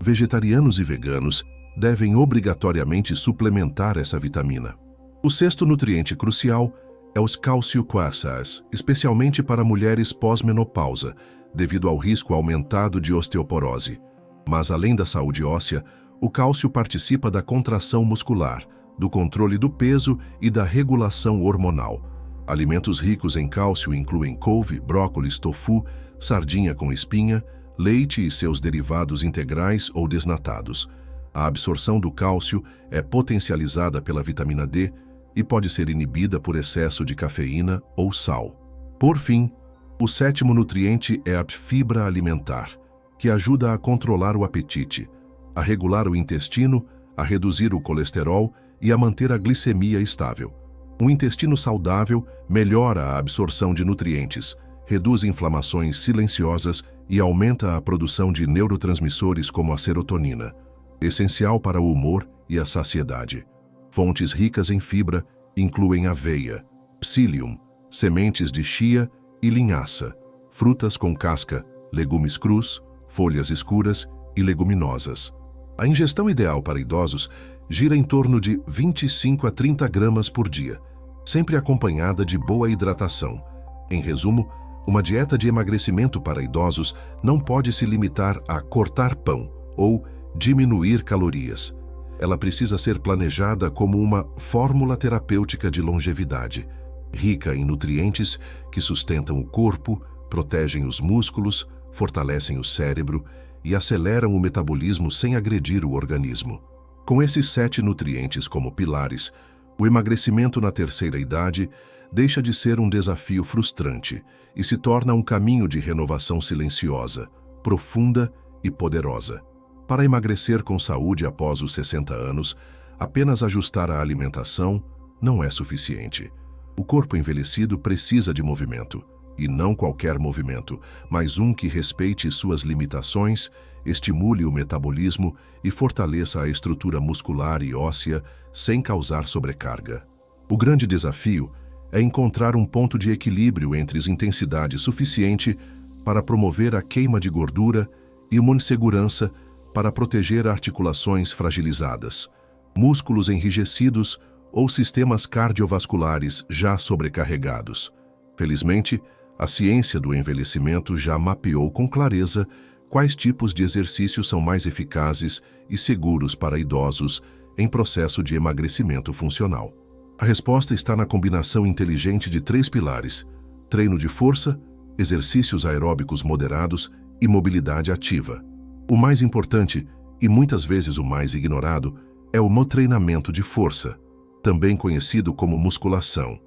Speaker 1: Vegetarianos e veganos devem obrigatoriamente suplementar essa vitamina. O sexto nutriente crucial é os cálcio-quasas, especialmente para mulheres pós-menopausa, devido ao risco aumentado de osteoporose. Mas, além da saúde óssea, o cálcio participa da contração muscular, do controle do peso e da regulação hormonal. Alimentos ricos em cálcio incluem couve, brócolis, tofu, sardinha com espinha, leite e seus derivados integrais ou desnatados. A absorção do cálcio é potencializada pela vitamina D e pode ser inibida por excesso de cafeína ou sal. Por fim, o sétimo nutriente é a fibra alimentar, que ajuda a controlar o apetite, a regular o intestino, a reduzir o colesterol e a manter a glicemia estável. Um intestino saudável melhora a absorção de nutrientes, reduz inflamações silenciosas e aumenta a produção de neurotransmissores como a serotonina, essencial para o humor e a saciedade. Fontes ricas em fibra incluem aveia, psyllium, sementes de chia e linhaça, frutas com casca, legumes crus, folhas escuras e leguminosas. A ingestão ideal para idosos gira em torno de 25 a 30 gramas por dia, sempre acompanhada de boa hidratação. Em resumo, uma dieta de emagrecimento para idosos não pode se limitar a cortar pão ou diminuir calorias. Ela precisa ser planejada como uma fórmula terapêutica de longevidade, rica em nutrientes que sustentam o corpo, protegem os músculos, fortalecem o cérebro e aceleram o metabolismo sem agredir o organismo. Com esses 7 nutrientes como pilares, o emagrecimento na terceira idade deixa de ser um desafio frustrante e se torna um caminho de renovação silenciosa, profunda e poderosa. Para emagrecer com saúde após os 60 anos, apenas ajustar a alimentação não é suficiente. O corpo envelhecido precisa de movimento, e não qualquer movimento, mas um que respeite suas limitações, estimule o metabolismo e fortaleça a estrutura muscular e óssea sem causar sobrecarga. O grande desafio é encontrar um ponto de equilíbrio entre intensidade suficiente para promover a queima de gordura e uma segurança para proteger articulações fragilizadas, músculos enrijecidos ou sistemas cardiovasculares já sobrecarregados. Felizmente, a ciência do envelhecimento já mapeou com clareza quais tipos de exercícios são mais eficazes e seguros para idosos em processo de emagrecimento funcional. A resposta está na combinação inteligente de 3 pilares: treino de força, exercícios aeróbicos moderados e mobilidade ativa. O mais importante, e muitas vezes o mais ignorado, é o treinamento de força, também conhecido como musculação.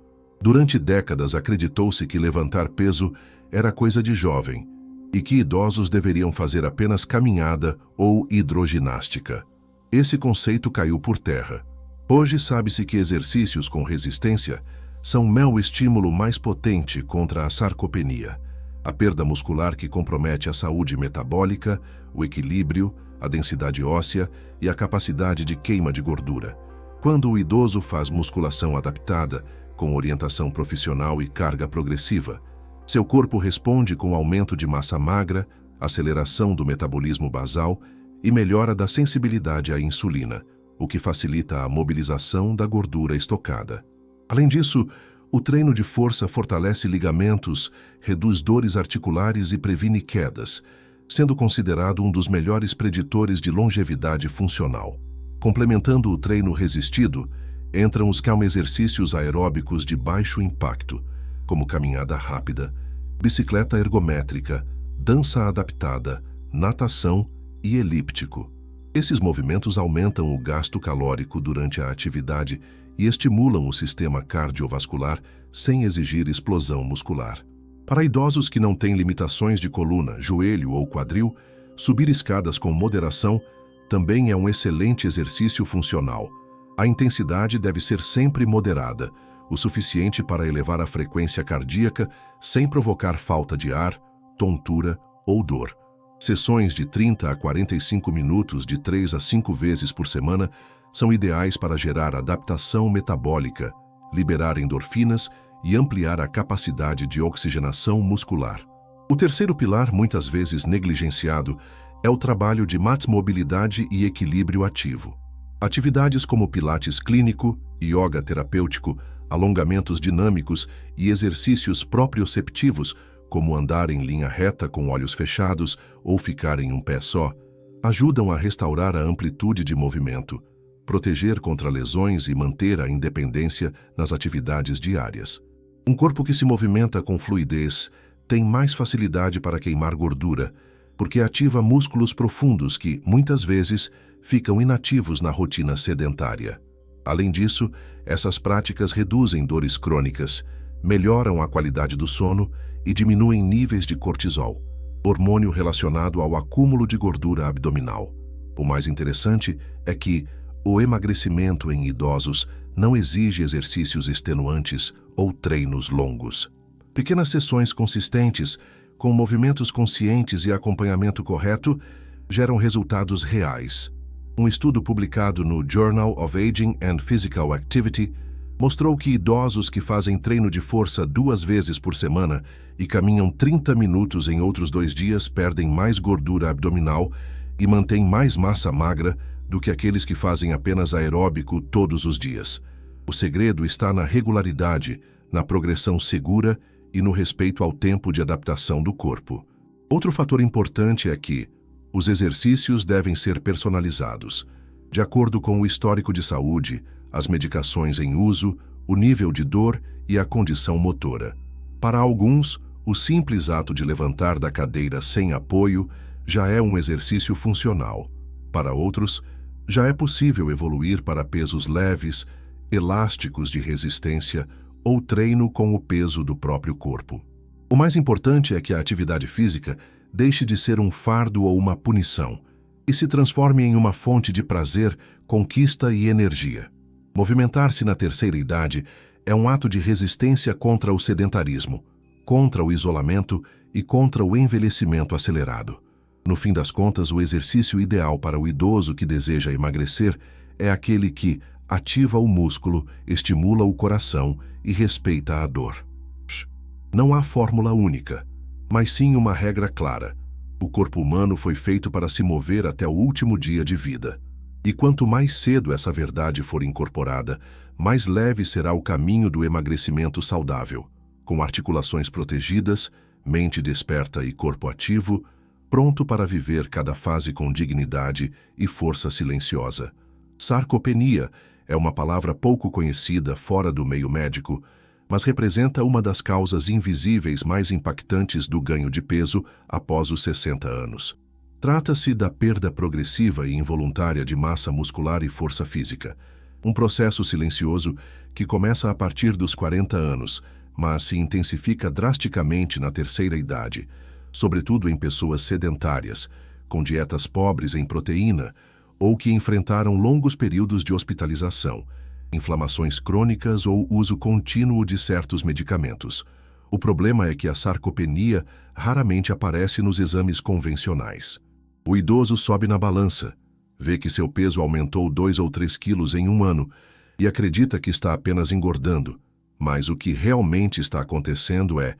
Speaker 1: Durante décadas acreditou-se que levantar peso era coisa de jovem e que idosos deveriam fazer apenas caminhada ou hidroginástica. Esse conceito caiu por terra. Hoje sabe-se que exercícios com resistência são o estímulo mais potente contra a sarcopenia, a perda muscular que compromete a saúde metabólica, o equilíbrio, a densidade óssea e a capacidade de queima de gordura. Quando o idoso faz musculação adaptada, com orientação profissional e carga progressiva, seu corpo responde com aumento de massa magra, aceleração do metabolismo basal e melhora da sensibilidade à insulina, o que facilita a mobilização da gordura estocada. Além disso, o treino de força fortalece ligamentos, reduz dores articulares e previne quedas, sendo considerado um dos melhores preditores de longevidade funcional. Complementando o treino resistido, entram os exercícios aeróbicos de baixo impacto, como caminhada rápida, bicicleta ergométrica, dança adaptada, natação e elíptico. Esses movimentos aumentam o gasto calórico durante a atividade e estimulam o sistema cardiovascular sem exigir explosão muscular. Para idosos que não têm limitações de coluna, joelho ou quadril, subir escadas com moderação também é um excelente exercício funcional. A intensidade deve ser sempre moderada, o suficiente para elevar a frequência cardíaca sem provocar falta de ar, tontura ou dor. Sessões de 30 a 45 minutos de 3 a 5 vezes por semana são ideais para gerar adaptação metabólica, liberar endorfinas e ampliar a capacidade de oxigenação muscular. O terceiro pilar, muitas vezes negligenciado, é o trabalho de mobilidade e equilíbrio ativo. Atividades como pilates clínico, yoga terapêutico, alongamentos dinâmicos e exercícios proprioceptivos, como andar em linha reta com olhos fechados ou ficar em um pé só, ajudam a restaurar a amplitude de movimento, proteger contra lesões e manter a independência nas atividades diárias. Um corpo que se movimenta com fluidez tem mais facilidade para queimar gordura, porque ativa músculos profundos que, muitas vezes, ficam inativos na rotina sedentária. Além disso, essas práticas reduzem dores crônicas, melhoram a qualidade do sono e diminuem níveis de cortisol, hormônio relacionado ao acúmulo de gordura abdominal. O mais interessante é que o emagrecimento em idosos não exige exercícios extenuantes ou treinos longos. Pequenas sessões consistentes, com movimentos conscientes e acompanhamento correto, geram resultados reais. Um estudo publicado no Journal of Aging and Physical Activity mostrou que idosos que fazem treino de força 2 vezes por semana e caminham 30 minutos em outros 2 dias perdem mais gordura abdominal e mantêm mais massa magra do que aqueles que fazem apenas aeróbico todos os dias. O segredo está na regularidade, na progressão segura e no respeito ao tempo de adaptação do corpo. Outro fator importante é que os exercícios devem ser personalizados, de acordo com o histórico de saúde, as medicações em uso, o nível de dor e a condição motora. Para alguns, o simples ato de levantar da cadeira sem apoio já é um exercício funcional. Para outros, já é possível evoluir para pesos leves, elásticos de resistência ou treino com o peso do próprio corpo. O mais importante é que a atividade física deixe de ser um fardo ou uma punição e se transforme em uma fonte de prazer, conquista e energia. Movimentar-se na terceira idade é um ato de resistência contra o sedentarismo, contra o isolamento e contra o envelhecimento acelerado. No fim das contas, o exercício ideal para o idoso que deseja emagrecer é aquele que ativa o músculo, estimula o coração e respeita a dor. Não há fórmula única, mas sim uma regra clara. O corpo humano foi feito para se mover até o último dia de vida. E quanto mais cedo essa verdade for incorporada, mais leve será o caminho do emagrecimento saudável, com articulações protegidas, mente desperta e corpo ativo, pronto para viver cada fase com dignidade e força silenciosa. Sarcopenia é uma palavra pouco conhecida fora do meio médico, mas representa uma das causas invisíveis mais impactantes do ganho de peso após os 60 anos. Trata-se da perda progressiva e involuntária de massa muscular e força física, um processo silencioso que começa a partir dos 40 anos, mas se intensifica drasticamente na terceira idade, sobretudo em pessoas sedentárias, com dietas pobres em proteína ou que enfrentaram longos períodos de hospitalização, inflamações crônicas ou uso contínuo de certos medicamentos. O problema é que a sarcopenia raramente aparece nos exames convencionais. O idoso sobe na balança, vê que seu peso aumentou 2 ou 3 quilos em um ano e acredita que está apenas engordando, mas o que realmente está acontecendo é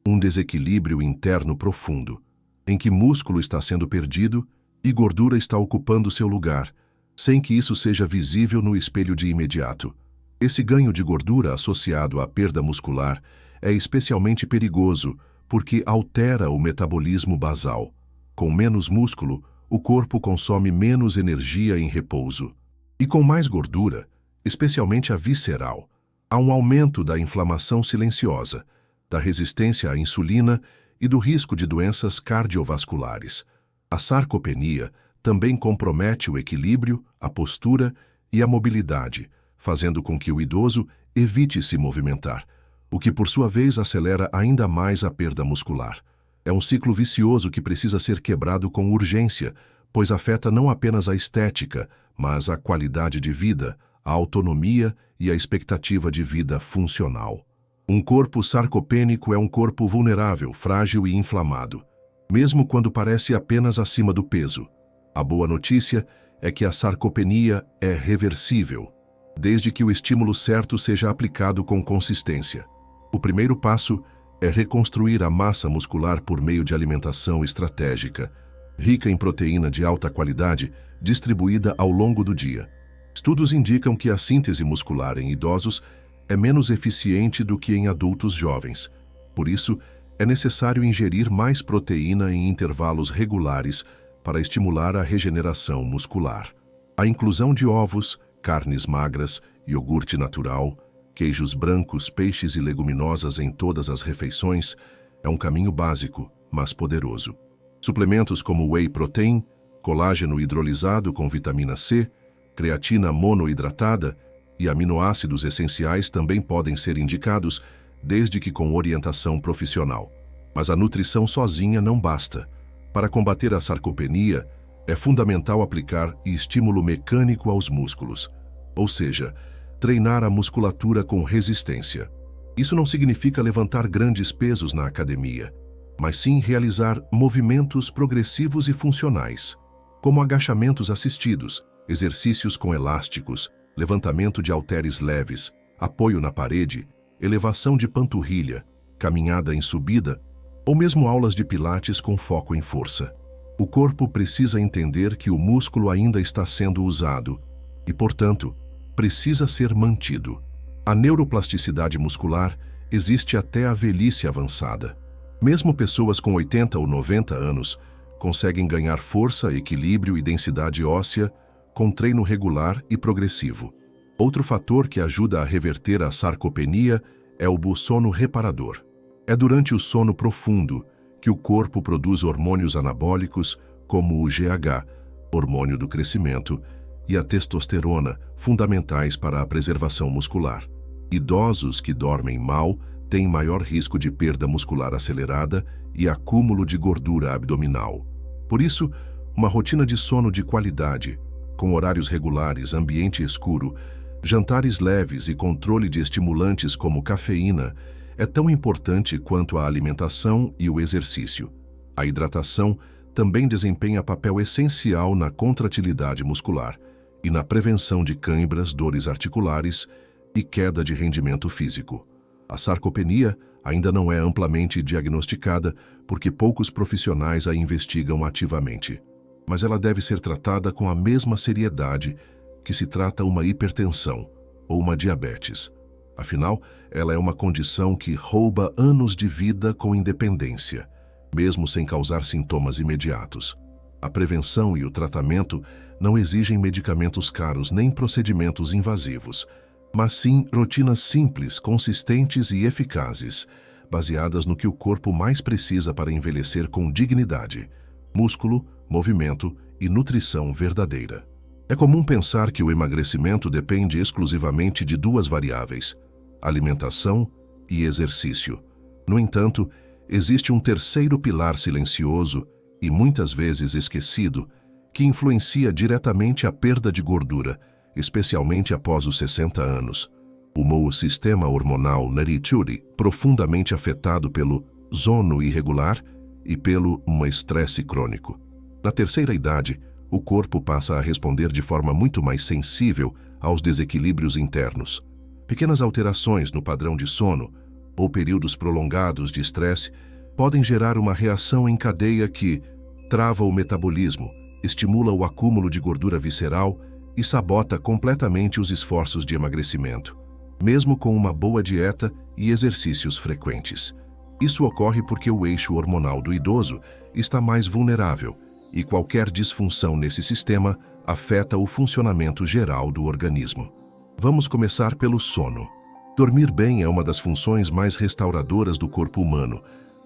Speaker 1: um desequilíbrio interno profundo, em que músculo está sendo perdido e gordura está ocupando seu lugar, sem que isso seja visível no espelho de imediato. Esse ganho de gordura associado à perda muscular é especialmente perigoso porque altera o metabolismo basal. Com menos músculo, o corpo consome menos energia em repouso. E com mais gordura, especialmente a visceral, há um aumento da inflamação silenciosa, da resistência à insulina e do risco de doenças cardiovasculares. A sarcopenia também compromete o equilíbrio, a postura e a mobilidade, fazendo com que o idoso evite se movimentar, o que por sua vez acelera ainda mais a perda muscular. É um ciclo vicioso que precisa ser quebrado com urgência, pois afeta não apenas a estética, mas a qualidade de vida, a autonomia e a expectativa de vida funcional. Um corpo sarcopênico é um corpo vulnerável, frágil e inflamado, mesmo quando parece apenas acima do peso. A boa notícia é que a sarcopenia é reversível, desde que o estímulo certo seja aplicado com consistência. O primeiro passo é reconstruir a massa muscular por meio de alimentação estratégica, rica em proteína de alta qualidade, distribuída ao longo do dia. Estudos indicam que a síntese muscular em idosos é menos eficiente do que em adultos jovens. Por isso, é necessário ingerir mais proteína em intervalos regulares para estimular a regeneração muscular. A inclusão de ovos, carnes magras, iogurte natural, queijos brancos, peixes e leguminosas em todas as refeições é um caminho básico, mas poderoso. Suplementos como whey protein, colágeno hidrolisado com vitamina C, creatina monoidratada e aminoácidos essenciais também podem ser indicados, desde que com orientação profissional. Mas a nutrição sozinha não basta. Para combater a sarcopenia, é fundamental aplicar estímulo mecânico aos músculos, ou seja, treinar a musculatura com resistência. Isso não significa levantar grandes pesos na academia, mas sim realizar movimentos progressivos e funcionais, como agachamentos assistidos, exercícios com elásticos, levantamento de halteres leves, apoio na parede, elevação de panturrilha, caminhada em subida, ou mesmo aulas de pilates com foco em força. O corpo precisa entender que o músculo ainda está sendo usado e, portanto, precisa ser mantido. A neuroplasticidade muscular existe até a velhice avançada. Mesmo pessoas com 80 ou 90 anos conseguem ganhar força, equilíbrio e densidade óssea com treino regular e progressivo. Outro fator que ajuda a reverter a sarcopenia é o sono reparador. É durante o sono profundo que o corpo produz hormônios anabólicos como o GH, hormônio do crescimento, e a testosterona, fundamentais para a preservação muscular. Idosos que dormem mal têm maior risco de perda muscular acelerada e acúmulo de gordura abdominal. Por isso, uma rotina de sono de qualidade, com horários regulares, ambiente escuro, jantares leves e controle de estimulantes como cafeína, é tão importante quanto a alimentação e o exercício. A hidratação também desempenha papel essencial na contratilidade muscular e na prevenção de câimbras, dores articulares e queda de rendimento físico. A sarcopenia ainda não é amplamente diagnosticada porque poucos profissionais a investigam ativamente, mas ela deve ser tratada com a mesma seriedade que se trata uma hipertensão ou uma diabetes. Afinal, ela é uma condição que rouba anos de vida com independência, mesmo sem causar sintomas imediatos. A prevenção e o tratamento não exigem medicamentos caros nem procedimentos invasivos, mas sim rotinas simples, consistentes e eficazes, baseadas no que o corpo mais precisa para envelhecer com dignidade: músculo, movimento e nutrição verdadeira. É comum pensar que o emagrecimento depende exclusivamente de duas variáveis: alimentação e exercício. No entanto, existe um terceiro pilar silencioso e muitas vezes esquecido que influencia diretamente a perda de gordura, especialmente após os 60 anos: o sistema hormonal Nari-Churi, profundamente afetado pelo sono irregular e pelo estresse crônico. Na terceira idade, o corpo passa a responder de forma muito mais sensível aos desequilíbrios internos. Pequenas alterações no padrão de sono ou períodos prolongados de estresse podem gerar uma reação em cadeia que trava o metabolismo, estimula o acúmulo de gordura visceral e sabota completamente os esforços de emagrecimento, mesmo com uma boa dieta e exercícios frequentes. Isso ocorre porque o eixo hormonal do idoso está mais vulnerável e qualquer disfunção nesse sistema afeta o funcionamento geral do organismo. Vamos começar pelo sono. Dormir bem é uma das funções mais restauradoras do corpo humano,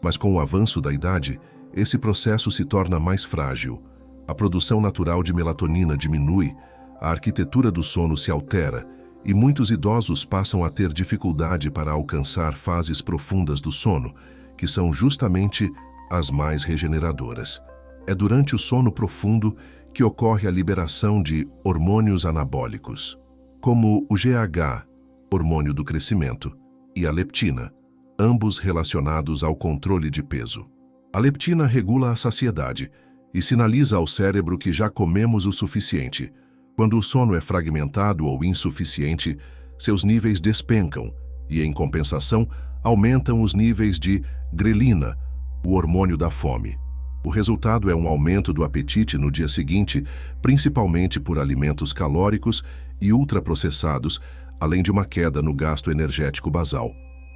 Speaker 1: Mas com o avanço da idade, esse processo se torna mais frágil. A produção natural de melatonina diminui, a arquitetura do sono se altera e muitos idosos passam a ter dificuldade para alcançar fases profundas do sono, que são justamente as mais regeneradoras. É durante o sono profundo que ocorre a liberação de hormônios anabólicos, como o GH, hormônio do crescimento, e a leptina, ambos relacionados ao controle de peso. A leptina regula a saciedade e sinaliza ao cérebro que já comemos o suficiente. Quando o sono é fragmentado ou insuficiente, seus níveis despencam e, em compensação, aumentam os níveis de grelina, o hormônio da fome. O resultado é um aumento do apetite no dia seguinte, principalmente por alimentos calóricos e ultraprocessados, além de uma queda no gasto energético basal.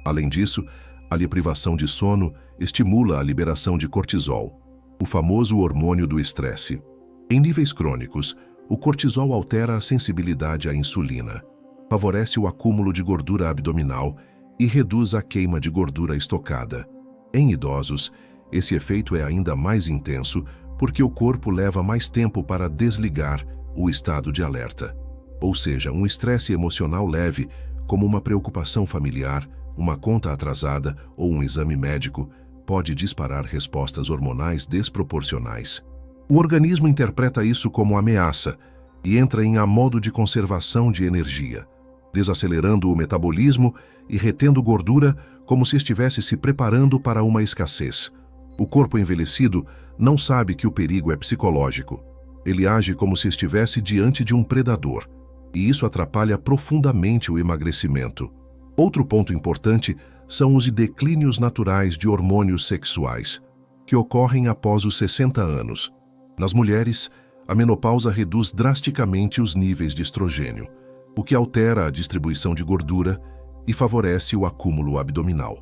Speaker 1: Além disso, a privação de sono estimula a liberação de cortisol, o famoso hormônio do estresse. Em níveis crônicos, o cortisol altera a sensibilidade à insulina, favorece o acúmulo de gordura abdominal e reduz a queima de gordura estocada. Em idosos, esse efeito é ainda mais intenso porque o corpo leva mais tempo para desligar o estado de alerta. Ou seja, um estresse emocional leve, como uma preocupação familiar, uma conta atrasada ou um exame médico, pode disparar respostas hormonais desproporcionais. O organismo interpreta isso como ameaça e entra em modo de conservação de energia, desacelerando o metabolismo e retendo gordura como se estivesse se preparando para uma escassez. O corpo envelhecido não sabe que o perigo é psicológico. Ele age como se estivesse diante de um predador, e isso atrapalha profundamente o emagrecimento. Outro ponto importante são os declínios naturais de hormônios sexuais, que ocorrem após os 60 anos. Nas mulheres, a menopausa reduz drasticamente os níveis de estrogênio, o que altera a distribuição de gordura e favorece o acúmulo abdominal.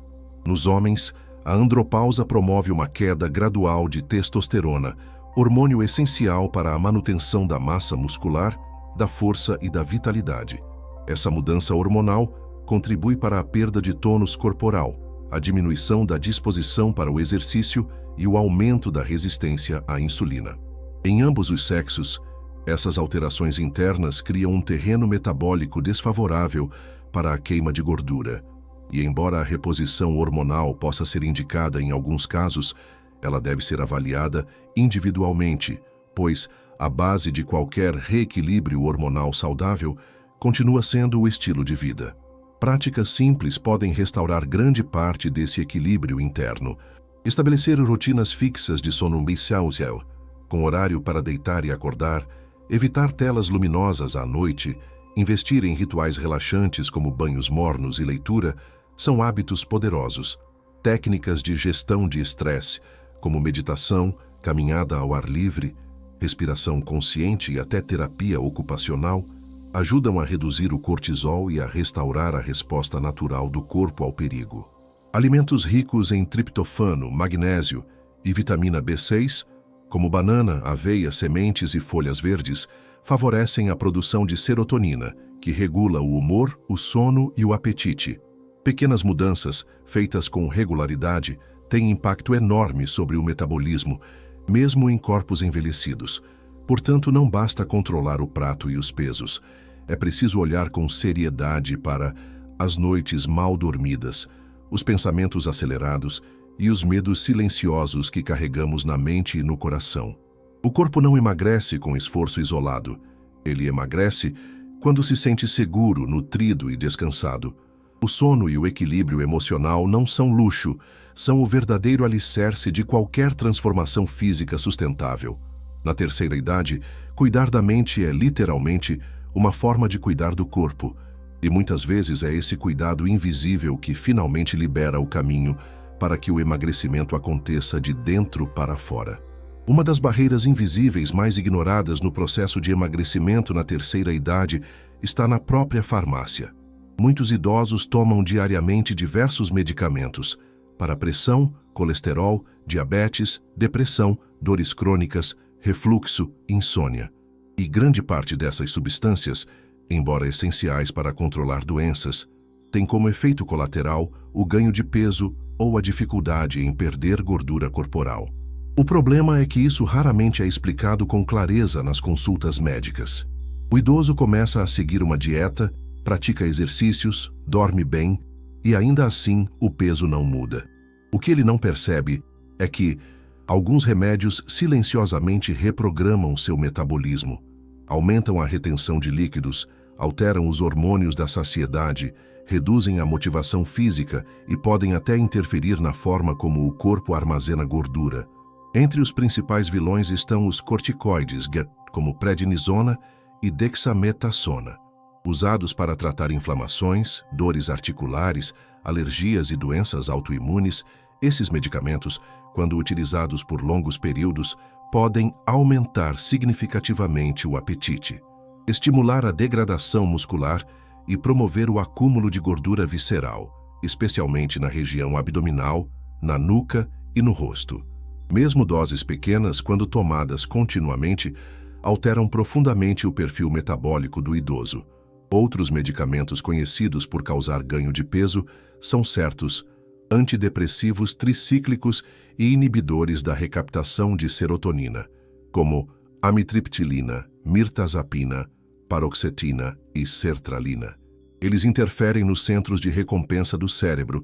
Speaker 1: Nos homens, a andropausa promove uma queda gradual de testosterona, hormônio essencial para a manutenção da massa muscular, da força e da vitalidade. Essa mudança hormonal contribui para a perda de tônus corporal, a diminuição da disposição para o exercício e o aumento da resistência à insulina. Em ambos os sexos, essas alterações internas criam um terreno metabólico desfavorável para a queima de gordura. E embora a reposição hormonal possa ser indicada em alguns casos, ela deve ser avaliada individualmente, pois a base de qualquer reequilíbrio hormonal saudável continua sendo o estilo de vida. Práticas simples podem restaurar grande parte desse equilíbrio interno. Estabelecer rotinas fixas de sono saudável, com horário para deitar e acordar, evitar telas luminosas à noite, investir em rituais relaxantes como banhos mornos e leitura, são hábitos poderosos. Técnicas de gestão de estresse, como meditação, caminhada ao ar livre, respiração consciente e até terapia ocupacional, ajudam a reduzir o cortisol e a restaurar a resposta natural do corpo ao perigo. Alimentos ricos em triptofano, magnésio e vitamina B6, como banana, aveia, sementes e folhas verdes, favorecem a produção de serotonina, que regula o humor, o sono e o apetite. Pequenas mudanças, feitas com regularidade, têm impacto enorme sobre o metabolismo, mesmo em corpos envelhecidos. Portanto, não basta controlar o prato e os pesos. É preciso olhar com seriedade para as noites mal dormidas, os pensamentos acelerados e os medos silenciosos que carregamos na mente e no coração. O corpo não emagrece com esforço isolado. Ele emagrece quando se sente seguro, nutrido e descansado. O sono e o equilíbrio emocional não são luxo, são o verdadeiro alicerce de qualquer transformação física sustentável. Na terceira idade, cuidar da mente é literalmente uma forma de cuidar do corpo, e muitas vezes é esse cuidado invisível que finalmente libera o caminho para que o emagrecimento aconteça de dentro para fora. Uma das barreiras invisíveis mais ignoradas no processo de emagrecimento na terceira idade está na própria farmácia. Muitos idosos tomam diariamente diversos medicamentos para pressão, colesterol, diabetes, depressão, dores crônicas, refluxo, insônia. E grande parte dessas substâncias, embora essenciais para controlar doenças, tem como efeito colateral o ganho de peso, ou a dificuldade em perder gordura corporal. O problema é que isso raramente é explicado com clareza nas consultas médicas. O idoso começa a seguir uma dieta, pratica exercícios, dorme bem e ainda assim o peso não muda. O que ele não percebe é que alguns remédios silenciosamente reprogramam seu metabolismo, aumentam a retenção de líquidos, alteram os hormônios da saciedade, reduzem a motivação física e podem até interferir na forma como o corpo armazena gordura. Entre os principais vilões estão os corticoides, como prednisona e dexametasona, usados para tratar inflamações, dores articulares, alergias e doenças autoimunes. Esses medicamentos, quando utilizados por longos períodos, podem aumentar significativamente o apetite, estimular a degradação muscular e promover o acúmulo de gordura visceral, especialmente na região abdominal, na nuca e no rosto. Mesmo doses pequenas, quando tomadas continuamente, alteram profundamente o perfil metabólico do idoso. Outros medicamentos conhecidos por causar ganho de peso são certos antidepressivos tricíclicos e inibidores da recaptação de serotonina, como amitriptilina, mirtazapina, paroxetina e sertralina. Eles interferem nos centros de recompensa do cérebro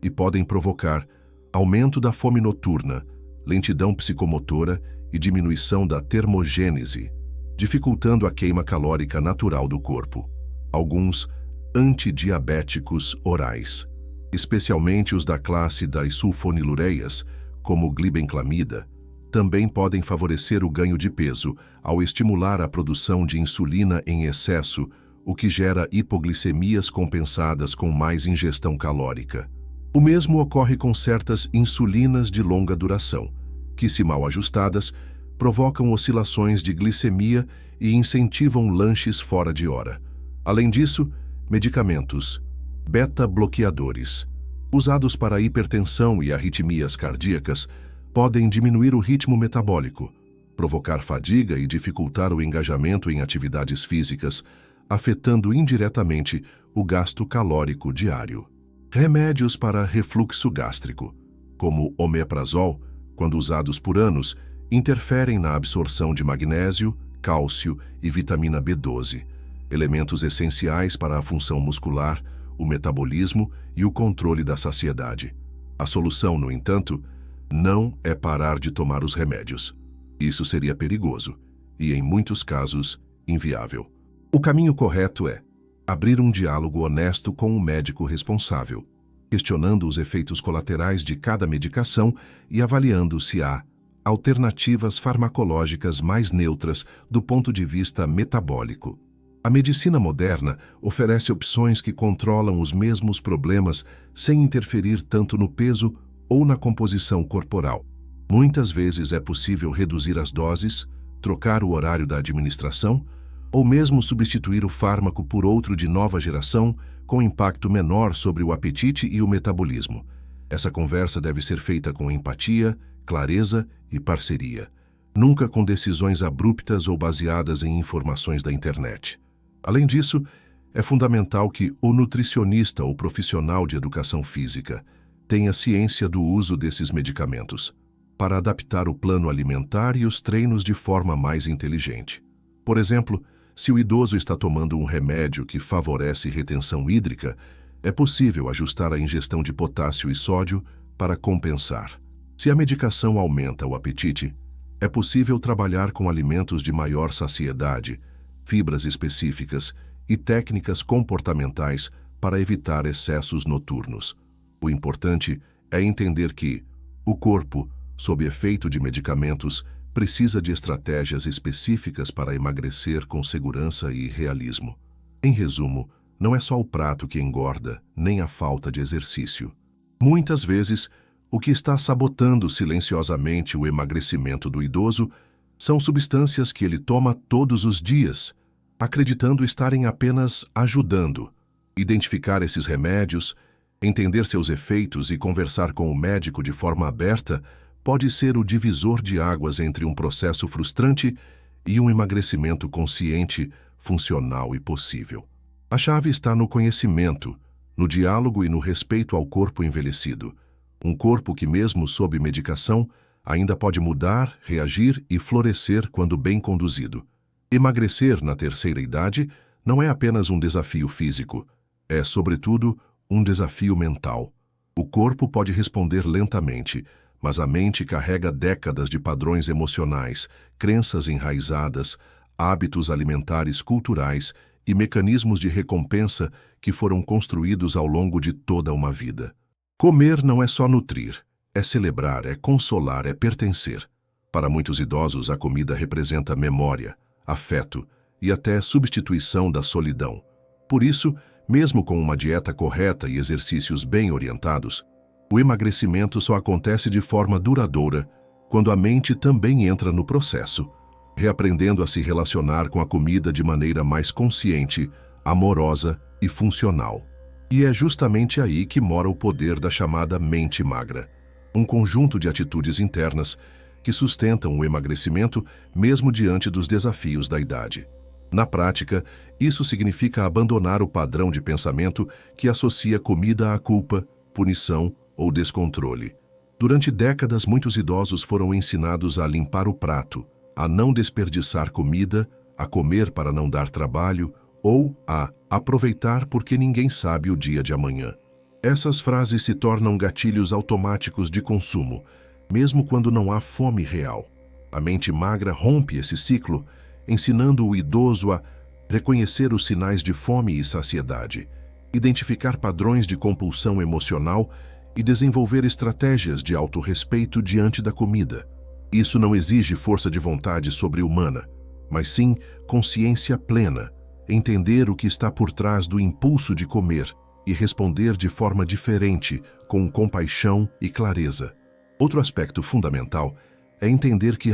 Speaker 1: e podem provocar aumento da fome noturna, lentidão psicomotora e diminuição da termogênese, dificultando a queima calórica natural do corpo. Alguns antidiabéticos orais, especialmente os da classe das sulfonilureias, como glibenclamida, também podem favorecer o ganho de peso ao estimular a produção de insulina em excesso, o que gera hipoglicemias compensadas com mais ingestão calórica. O mesmo ocorre com certas insulinas de longa duração, que, se mal ajustadas, provocam oscilações de glicemia e incentivam lanches fora de hora. Além disso, medicamentos beta-bloqueadores, usados para hipertensão e arritmias cardíacas, podem diminuir o ritmo metabólico, provocar fadiga e dificultar o engajamento em atividades físicas, afetando indiretamente o gasto calórico diário. Remédios para refluxo gástrico, como omeprazol, quando usados por anos, interferem na absorção de magnésio, cálcio e vitamina B12, elementos essenciais para a função muscular, o metabolismo e o controle da saciedade. A solução, no entanto, não é parar de tomar os remédios. Isso seria perigoso e, em muitos casos, inviável. O caminho correto é abrir um diálogo honesto com o médico responsável, questionando os efeitos colaterais de cada medicação e avaliando se há alternativas farmacológicas mais neutras do ponto de vista metabólico. A medicina moderna oferece opções que controlam os mesmos problemas sem interferir tanto no peso ou na composição corporal. Muitas vezes é possível reduzir as doses, trocar o horário da administração ou mesmo substituir o fármaco por outro de nova geração com impacto menor sobre o apetite e o metabolismo. Essa conversa deve ser feita com empatia, clareza e parceria, nunca com decisões abruptas ou baseadas em informações da internet. Além disso, é fundamental que o nutricionista ou profissional de educação física tenha ciência do uso desses medicamentos, para adaptar o plano alimentar e os treinos de forma mais inteligente. Por exemplo, se o idoso está tomando um remédio que favorece retenção hídrica, é possível ajustar a ingestão de potássio e sódio para compensar. Se a medicação aumenta o apetite, é possível trabalhar com alimentos de maior saciedade, fibras específicas e técnicas comportamentais para evitar excessos noturnos. O importante é entender que o corpo, sob efeito de medicamentos, precisa de estratégias específicas para emagrecer com segurança e realismo. Em resumo, não é só o prato que engorda, nem a falta de exercício. Muitas vezes, o que está sabotando silenciosamente o emagrecimento do idoso são substâncias que ele toma todos os dias, acreditando estarem apenas ajudando. Identificar esses remédios, entender seus efeitos e conversar com o médico de forma aberta pode ser o divisor de águas entre um processo frustrante e um emagrecimento consciente, funcional e possível. A chave está no conhecimento, no diálogo e no respeito ao corpo envelhecido. Um corpo que, mesmo sob medicação, ainda pode mudar, reagir e florescer quando bem conduzido. Emagrecer na terceira idade não é apenas um desafio físico, é, sobretudo, um desafio mental. O corpo pode responder lentamente, mas a mente carrega décadas de padrões emocionais, crenças enraizadas, hábitos alimentares culturais e mecanismos de recompensa que foram construídos ao longo de toda uma vida. Comer não é só nutrir, é celebrar, é consolar, é pertencer. Para muitos idosos, a comida representa memória, afeto e até substituição da solidão. Por isso, mesmo com uma dieta correta e exercícios bem orientados, o emagrecimento só acontece de forma duradoura quando a mente também entra no processo, reaprendendo a se relacionar com a comida de maneira mais consciente, amorosa e funcional. E é justamente aí que mora o poder da chamada mente magra, um conjunto de atitudes internas que sustentam o emagrecimento mesmo diante dos desafios da idade. Na prática, isso significa abandonar o padrão de pensamento que associa comida à culpa, punição ou descontrole. Durante décadas, muitos idosos foram ensinados a limpar o prato, a não desperdiçar comida, a comer para não dar trabalho ou a aproveitar porque ninguém sabe o dia de amanhã. Essas frases se tornam gatilhos automáticos de consumo, mesmo quando não há fome real. A mente magra rompe esse ciclo, ensinando o idoso a reconhecer os sinais de fome e saciedade, identificar padrões de compulsão emocional e desenvolver estratégias de autorrespeito diante da comida. Isso não exige força de vontade sobre-humana, mas sim consciência plena, entender o que está por trás do impulso de comer e responder de forma diferente, com compaixão e clareza. Outro aspecto fundamental é entender que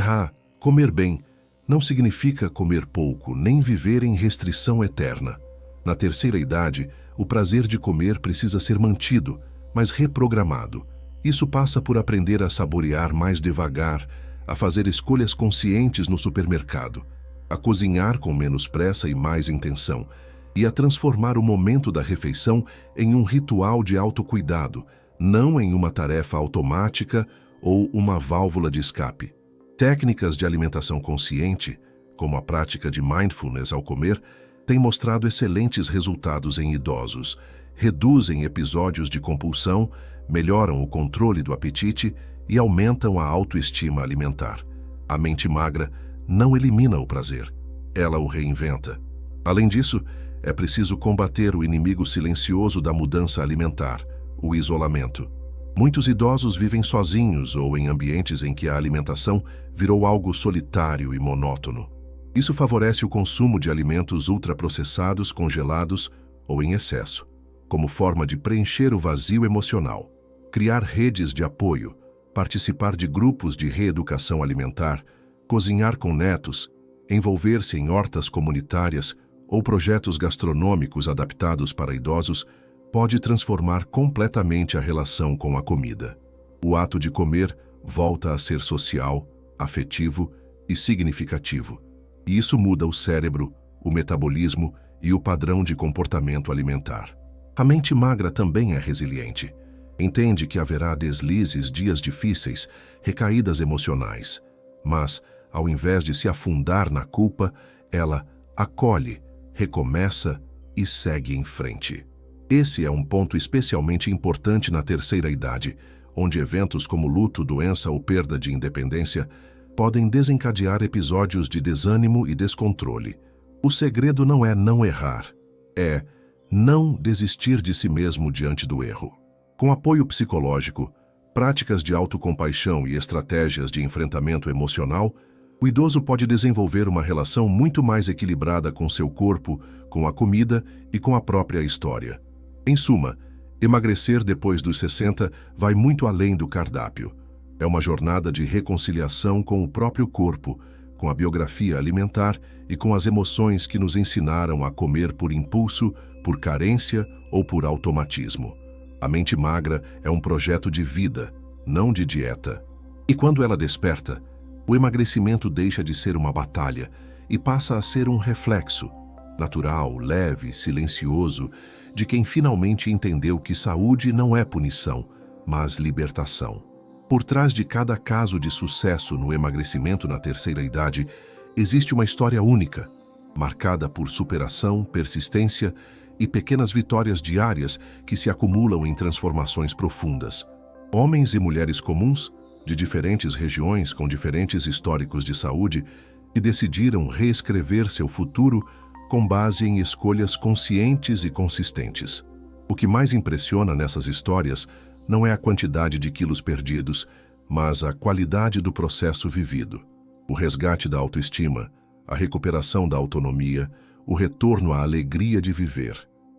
Speaker 1: comer bem não significa comer pouco, nem viver em restrição eterna. Na terceira idade, o prazer de comer precisa ser mantido, mas reprogramado. Isso passa por aprender a saborear mais devagar, a fazer escolhas conscientes no supermercado, a cozinhar com menos pressa e mais intenção, e a transformar o momento da refeição em um ritual de autocuidado, não em uma tarefa automática ou uma válvula de escape. Técnicas de alimentação consciente, como a prática de mindfulness ao comer, têm mostrado excelentes resultados em idosos, reduzem episódios de compulsão, melhoram o controle do apetite e aumentam a autoestima alimentar. A mente magra não elimina o prazer, ela o reinventa. Além disso, é preciso combater o inimigo silencioso da mudança alimentar, o isolamento. Muitos idosos vivem sozinhos ou em ambientes em que a alimentação virou algo solitário e monótono. Isso favorece o consumo de alimentos ultraprocessados, congelados ou em excesso, como forma de preencher o vazio emocional. Criar redes de apoio, participar de grupos de reeducação alimentar, cozinhar com netos, envolver-se em hortas comunitárias ou projetos gastronômicos adaptados para idosos pode transformar completamente a relação com a comida. O ato de comer volta a ser social, afetivo e significativo. E isso muda o cérebro, o metabolismo e o padrão de comportamento alimentar. A mente magra também é resiliente. Entende que haverá deslizes, dias difíceis, recaídas emocionais. Mas, ao invés de se afundar na culpa, ela acolhe, recomeça e segue em frente. Esse é um ponto especialmente importante na terceira idade, onde eventos como luto, doença ou perda de independência podem desencadear episódios de desânimo e descontrole. O segredo não é não errar, é não desistir de si mesmo diante do erro. Com apoio psicológico, práticas de autocompaixão e estratégias de enfrentamento emocional, o idoso pode desenvolver uma relação muito mais equilibrada com seu corpo, com a comida e com a própria história. Em suma, emagrecer depois dos 60 vai muito além do cardápio. É uma jornada de reconciliação com o próprio corpo, com a biografia alimentar e com as emoções que nos ensinaram a comer por impulso, por carência ou por automatismo. A mente magra é um projeto de vida, não de dieta. E quando ela desperta, o emagrecimento deixa de ser uma batalha e passa a ser um reflexo, natural, leve, silencioso, de quem finalmente entendeu que saúde não é punição, mas libertação. Por trás de cada caso de sucesso no emagrecimento na terceira idade, existe uma história única, marcada por superação, persistência e pequenas vitórias diárias que se acumulam em transformações profundas. Homens e mulheres comuns, de diferentes regiões com diferentes históricos de saúde, que decidiram reescrever seu futuro com base em escolhas conscientes e consistentes. O que mais impressiona nessas histórias não é a quantidade de quilos perdidos, mas a qualidade do processo vivido. O resgate da autoestima, a recuperação da autonomia, o retorno à alegria de viver.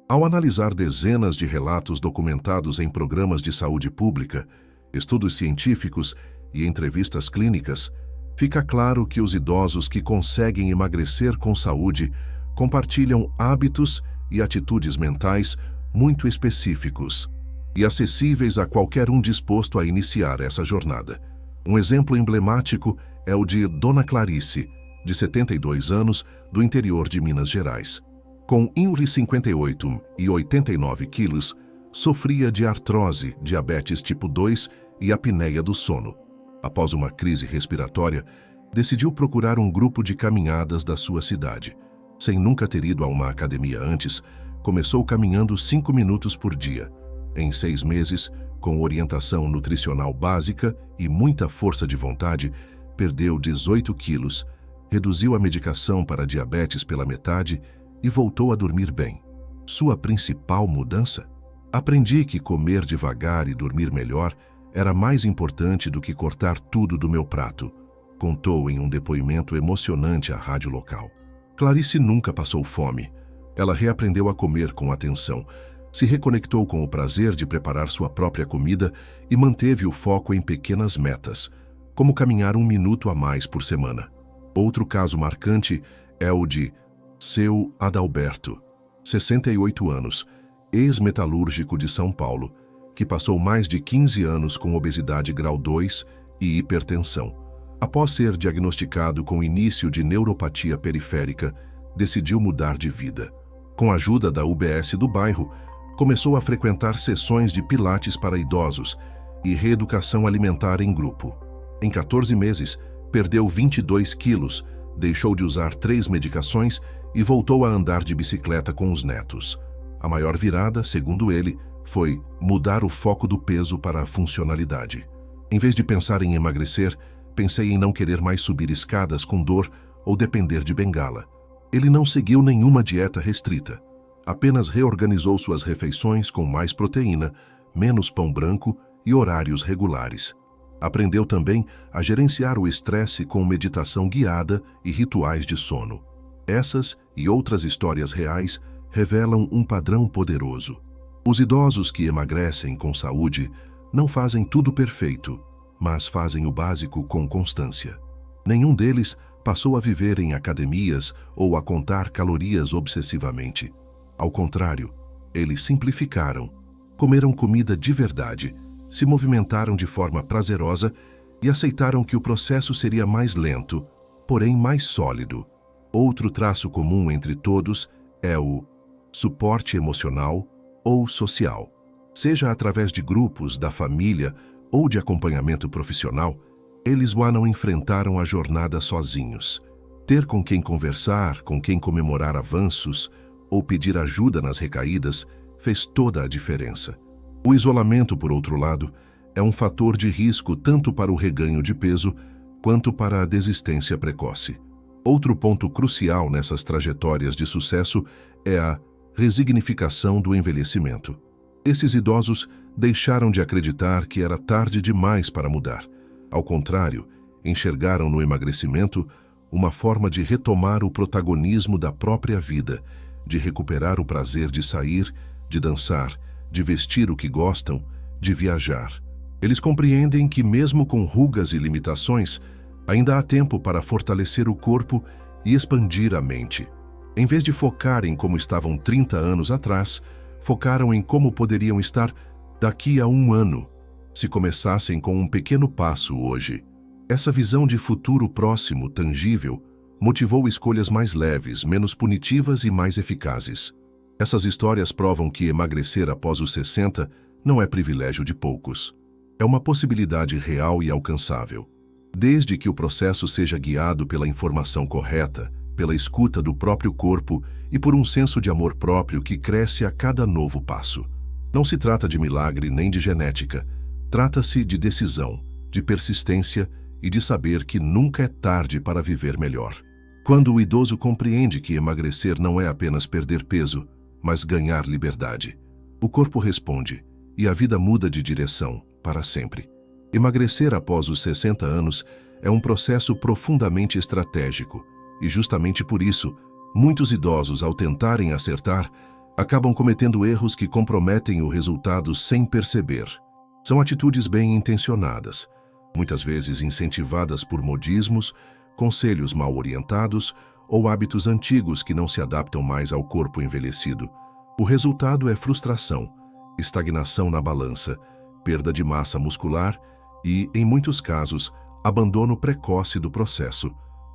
Speaker 1: Ao analisar dezenas de relatos documentados em programas de saúde pública, estudos científicos e entrevistas clínicas, fica claro que os idosos que conseguem emagrecer com saúde compartilham hábitos e atitudes mentais muito específicos e acessíveis a qualquer um disposto a iniciar essa jornada. Um exemplo emblemático é o de Dona Clarice, de 72 anos, do interior de Minas Gerais. Com 1,58 e 89 quilos, sofria de artrose, diabetes tipo 2 e apneia do sono. Após uma crise respiratória, decidiu procurar um grupo de caminhadas da sua cidade. Sem nunca ter ido a uma academia antes, começou caminhando 5 minutos por dia. Em 6 meses, com orientação nutricional básica e muita força de vontade, perdeu 18 quilos, reduziu a medicação para diabetes pela metade e voltou a dormir bem. Sua principal mudança? Aprendi que comer devagar e dormir melhor era mais importante do que cortar tudo do meu prato, contou em um depoimento emocionante à rádio local. Clarice nunca passou fome. Ela reaprendeu a comer com atenção, se reconectou com o prazer de preparar sua própria comida e manteve o foco em pequenas metas, como caminhar 1 minuto a mais por semana. Outro caso marcante é o de Seu Adalberto, 68 anos, ex-metalúrgico de São Paulo, que passou mais de 15 anos com obesidade grau 2 e hipertensão. Após ser diagnosticado com início de neuropatia periférica, decidiu mudar de vida. Com a ajuda da UBS do bairro, começou a frequentar sessões de pilates para idosos e reeducação alimentar em grupo. Em 14 meses, perdeu 22 quilos, deixou de usar 3 medicações e voltou a andar de bicicleta com os netos. A maior virada, segundo ele, foi mudar o foco do peso para a funcionalidade. Em vez de pensar em emagrecer, pensei em não querer mais subir escadas com dor ou depender de bengala. Ele não seguiu nenhuma dieta restrita. Apenas reorganizou suas refeições com mais proteína, menos pão branco e horários regulares. Aprendeu também a gerenciar o estresse com meditação guiada e rituais de sono. Essas e outras histórias reais revelam um padrão poderoso. Os idosos que emagrecem com saúde não fazem tudo perfeito, mas fazem o básico com constância. Nenhum deles passou a viver em academias ou a contar calorias obsessivamente. Ao contrário, eles simplificaram, comeram comida de verdade, se movimentaram de forma prazerosa e aceitaram que o processo seria mais lento, porém mais sólido. Outro traço comum entre todos é o suporte emocional ou social. Seja através de grupos, da família ou de acompanhamento profissional, eles não enfrentaram a jornada sozinhos. Ter com quem conversar, com quem comemorar avanços ou pedir ajuda nas recaídas fez toda a diferença. O isolamento, por outro lado, é um fator de risco tanto para o reganho de peso quanto para a desistência precoce. Outro ponto crucial nessas trajetórias de sucesso é a resignificação do envelhecimento. Esses idosos deixaram de acreditar que era tarde demais para mudar. Ao contrário, enxergaram no emagrecimento uma forma de retomar o protagonismo da própria vida, de recuperar o prazer de sair, de dançar, de vestir o que gostam, de viajar. Eles compreendem que mesmo com rugas e limitações, ainda há tempo para fortalecer o corpo e expandir a mente. Em vez de focar em como estavam 30 anos atrás, focaram em como poderiam estar daqui a 1 ano, se começassem com um pequeno passo hoje. Essa visão de futuro próximo, tangível, motivou escolhas mais leves, menos punitivas e mais eficazes. Essas histórias provam que emagrecer após os 60 não é privilégio de poucos. É uma possibilidade real e alcançável. Desde que o processo seja guiado pela informação correta, pela escuta do próprio corpo e por um senso de amor próprio que cresce a cada novo passo. Não se trata de milagre nem de genética. Trata-se de decisão, de persistência e de saber que nunca é tarde para viver melhor. Quando o idoso compreende que emagrecer não é apenas perder peso, mas ganhar liberdade, o corpo responde e a vida muda de direção para sempre. Emagrecer após os 60 anos é um processo profundamente estratégico e, justamente por isso, muitos idosos, ao tentarem acertar, acabam cometendo erros que comprometem o resultado sem perceber. São atitudes bem intencionadas, muitas vezes incentivadas por modismos, conselhos mal orientados ou hábitos antigos que não se adaptam mais ao corpo envelhecido. O resultado é frustração, estagnação na balança, perda de massa muscular e, em muitos casos, abandono precoce do processo.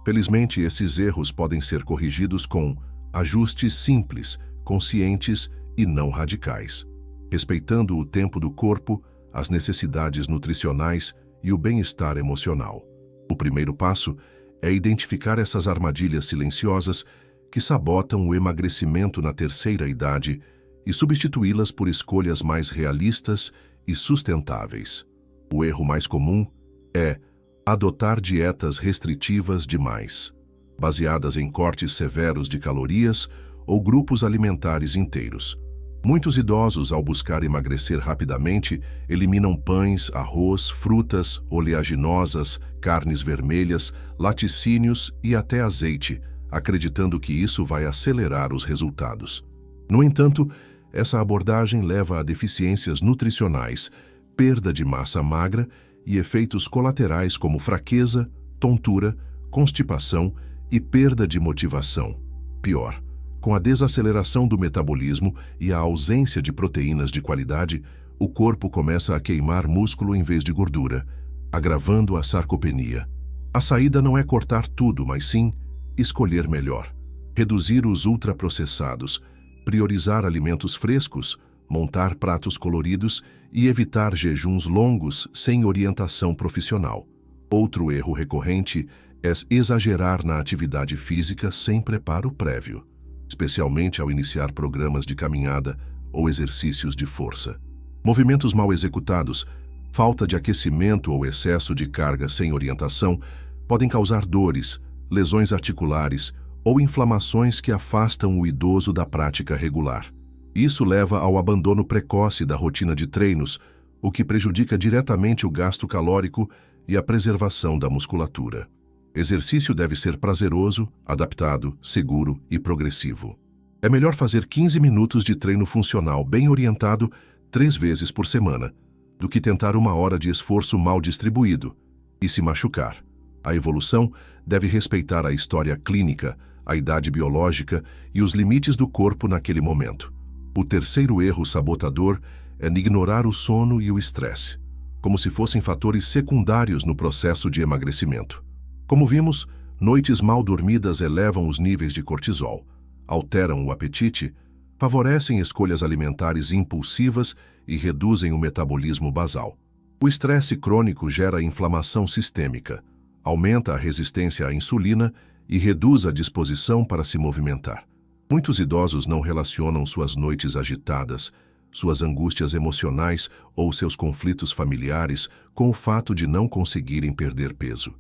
Speaker 1: Felizmente, esses erros podem ser corrigidos com ajustes simples, conscientes e não radicais, respeitando o tempo do corpo, as necessidades nutricionais e o bem-estar emocional. O primeiro passo é identificar essas armadilhas silenciosas que sabotam o emagrecimento na terceira idade e substituí-las por escolhas mais realistas e sustentáveis. O erro mais comum é adotar dietas restritivas demais, baseadas em cortes severos de calorias ou grupos alimentares inteiros. Muitos idosos, ao buscar emagrecer rapidamente, eliminam pães, arroz, frutas, oleaginosas, carnes vermelhas, laticínios e até azeite, acreditando que isso vai acelerar os resultados. No entanto, essa abordagem leva a deficiências nutricionais, perda de massa magra e efeitos colaterais como fraqueza, tontura, constipação e perda de motivação. Pior, com a desaceleração do metabolismo e a ausência de proteínas de qualidade, o corpo começa a queimar músculo em vez de gordura, agravando a sarcopenia. A saída não é cortar tudo, mas sim escolher melhor. Reduzir os ultraprocessados, priorizar alimentos frescos, montar pratos coloridos e evitar jejuns longos sem orientação profissional. Outro erro recorrente é exagerar na atividade física sem preparo prévio, especialmente ao iniciar programas de caminhada ou exercícios de força. Movimentos mal executados, falta de aquecimento ou excesso de carga sem orientação podem causar dores, lesões articulares ou inflamações que afastam o idoso da prática regular. Isso leva ao abandono precoce da rotina de treinos, o que prejudica diretamente o gasto calórico e a preservação da musculatura. Exercício deve ser prazeroso, adaptado, seguro e progressivo. É melhor fazer 15 minutos de treino funcional bem orientado 3 vezes por semana, do que tentar 1 hora de esforço mal distribuído e se machucar. A evolução deve respeitar a história clínica, a idade biológica e os limites do corpo naquele momento. O terceiro erro sabotador é ignorar o sono e o estresse, como se fossem fatores secundários no processo de emagrecimento. Como vimos, noites mal dormidas elevam os níveis de cortisol, alteram o apetite, favorecem escolhas alimentares impulsivas e reduzem o metabolismo basal. O estresse crônico gera inflamação sistêmica, aumenta a resistência à insulina e reduz a disposição para se movimentar. Muitos idosos não relacionam suas noites agitadas, suas angústias emocionais ou seus conflitos familiares com o fato de não conseguirem perder peso.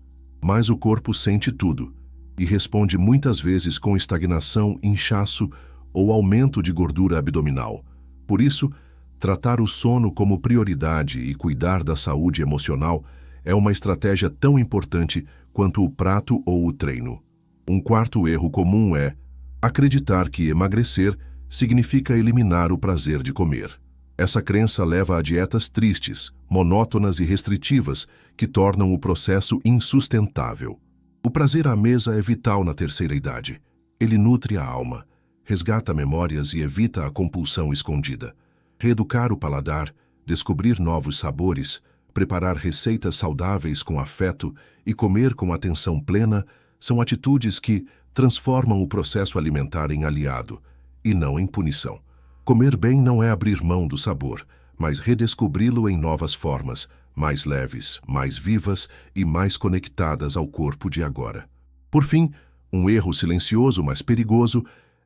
Speaker 1: Mas o corpo sente tudo e responde muitas vezes com estagnação, inchaço ou aumento de gordura abdominal. Por isso, tratar o sono como prioridade e cuidar da saúde emocional é uma estratégia tão importante quanto o prato ou o treino. Um quarto erro comum é acreditar que emagrecer significa eliminar o prazer de comer. Essa crença leva a dietas tristes, monótonas e restritivas que tornam o processo insustentável. O prazer à mesa é vital na terceira idade. Ele nutre a alma, resgata memórias e evita a compulsão escondida. Reeducar o paladar, descobrir novos sabores, preparar receitas saudáveis com afeto e comer com atenção plena são atitudes que transformam o processo alimentar em aliado, e não em punição. Comer bem não é abrir mão do sabor, mas redescobri-lo em novas formas, mais leves, mais vivas e mais conectadas ao corpo de agora. Por fim, um erro silencioso, mas perigoso,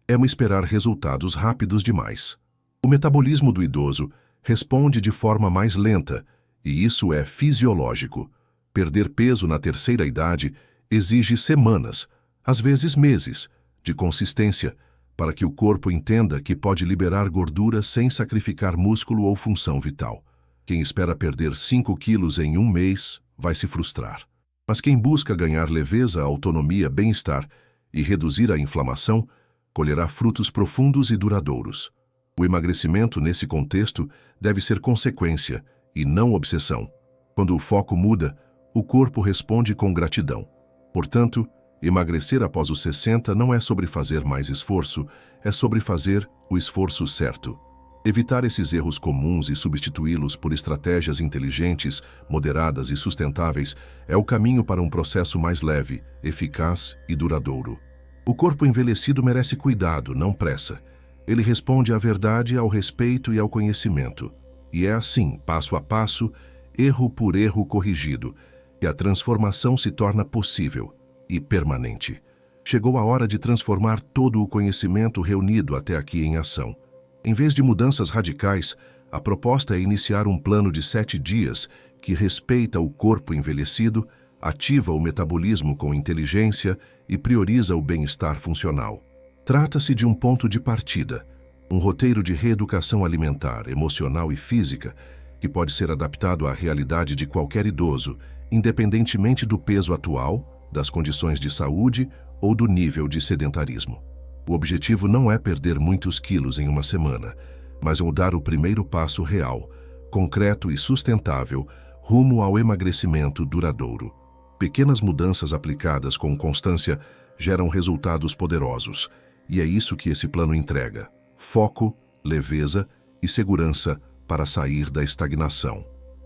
Speaker 1: é esperar resultados rápidos demais. O metabolismo do idoso responde de forma mais lenta, e isso é fisiológico. Perder peso na terceira idade exige semanas, às vezes meses, de consistência, para que o corpo entenda que pode liberar gordura sem sacrificar músculo ou função vital. Quem espera perder 5 quilos em um mês vai se frustrar. Mas quem busca ganhar leveza, autonomia, bem-estar e reduzir a inflamação, colherá frutos profundos e duradouros. O emagrecimento, nesse contexto, deve ser consequência e não obsessão. Quando o foco muda, o corpo responde com gratidão. Portanto, emagrecer após os 60 não é sobre fazer mais esforço, é sobre fazer o esforço certo. Evitar esses erros comuns e substituí-los por estratégias inteligentes, moderadas e sustentáveis é o caminho para um processo mais leve, eficaz e duradouro. O corpo envelhecido merece cuidado, não pressa. Ele responde à verdade, ao respeito e ao conhecimento. E é assim, passo a passo, erro por erro corrigido, que a transformação se torna possível e permanente. Chegou a hora de transformar todo o conhecimento reunido até aqui em ação. Em vez de mudanças radicais, a proposta é iniciar um plano de 7 dias que respeita o corpo envelhecido, ativa o metabolismo com inteligência e prioriza o bem-estar funcional. Trata-se de um ponto de partida, um roteiro de reeducação alimentar, emocional e física que pode ser adaptado à realidade de qualquer idoso, independentemente do peso atual, das condições de saúde ou do nível de sedentarismo. O objetivo não é perder muitos quilos em uma semana, mas é dar o primeiro passo real, concreto e sustentável, rumo ao emagrecimento duradouro. Pequenas mudanças aplicadas com constância geram resultados poderosos, e é isso que esse plano entrega: foco, leveza e segurança para sair da estagnação.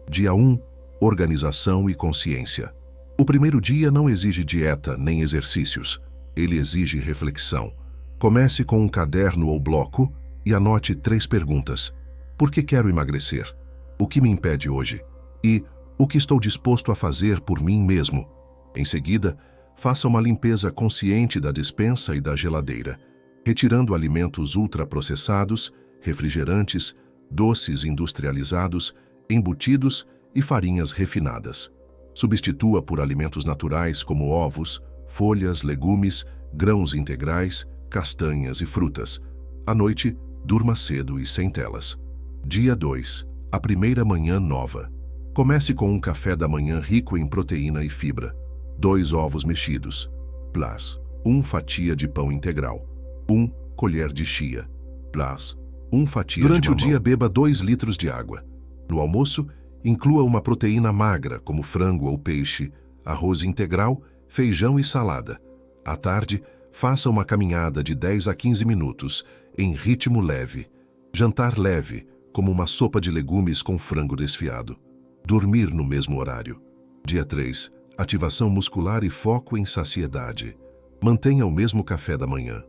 Speaker 1: Dia 1. Organização e consciência. O primeiro dia não exige dieta nem exercícios, ele exige reflexão. Comece com um caderno ou bloco e anote 3 perguntas. Por que quero emagrecer? O que me impede hoje? E o que estou disposto a fazer por mim mesmo? Em seguida, faça uma limpeza consciente da despensa e da geladeira, retirando alimentos ultraprocessados, refrigerantes, doces industrializados, embutidos e farinhas refinadas. Substitua por alimentos naturais como ovos, folhas, legumes, grãos integrais, castanhas e frutas. À noite, durma cedo e sem telas. Dia 2. A primeira manhã nova. Comece com um café da manhã rico em proteína e fibra. 2 ovos mexidos. Plus 1 fatia de pão integral. 1 colher de chia. Plus 1 fatia de mamão. Durante o dia, beba 2 litros de água. No almoço, inclua uma proteína magra, como frango ou peixe, arroz integral, feijão e salada. À tarde, faça uma caminhada de 10 a 15 minutos, em ritmo leve. Jantar leve, como uma sopa de legumes com frango desfiado. Dormir no mesmo horário. Dia 3. Ativação muscular e foco em saciedade. Mantenha o mesmo café da manhã.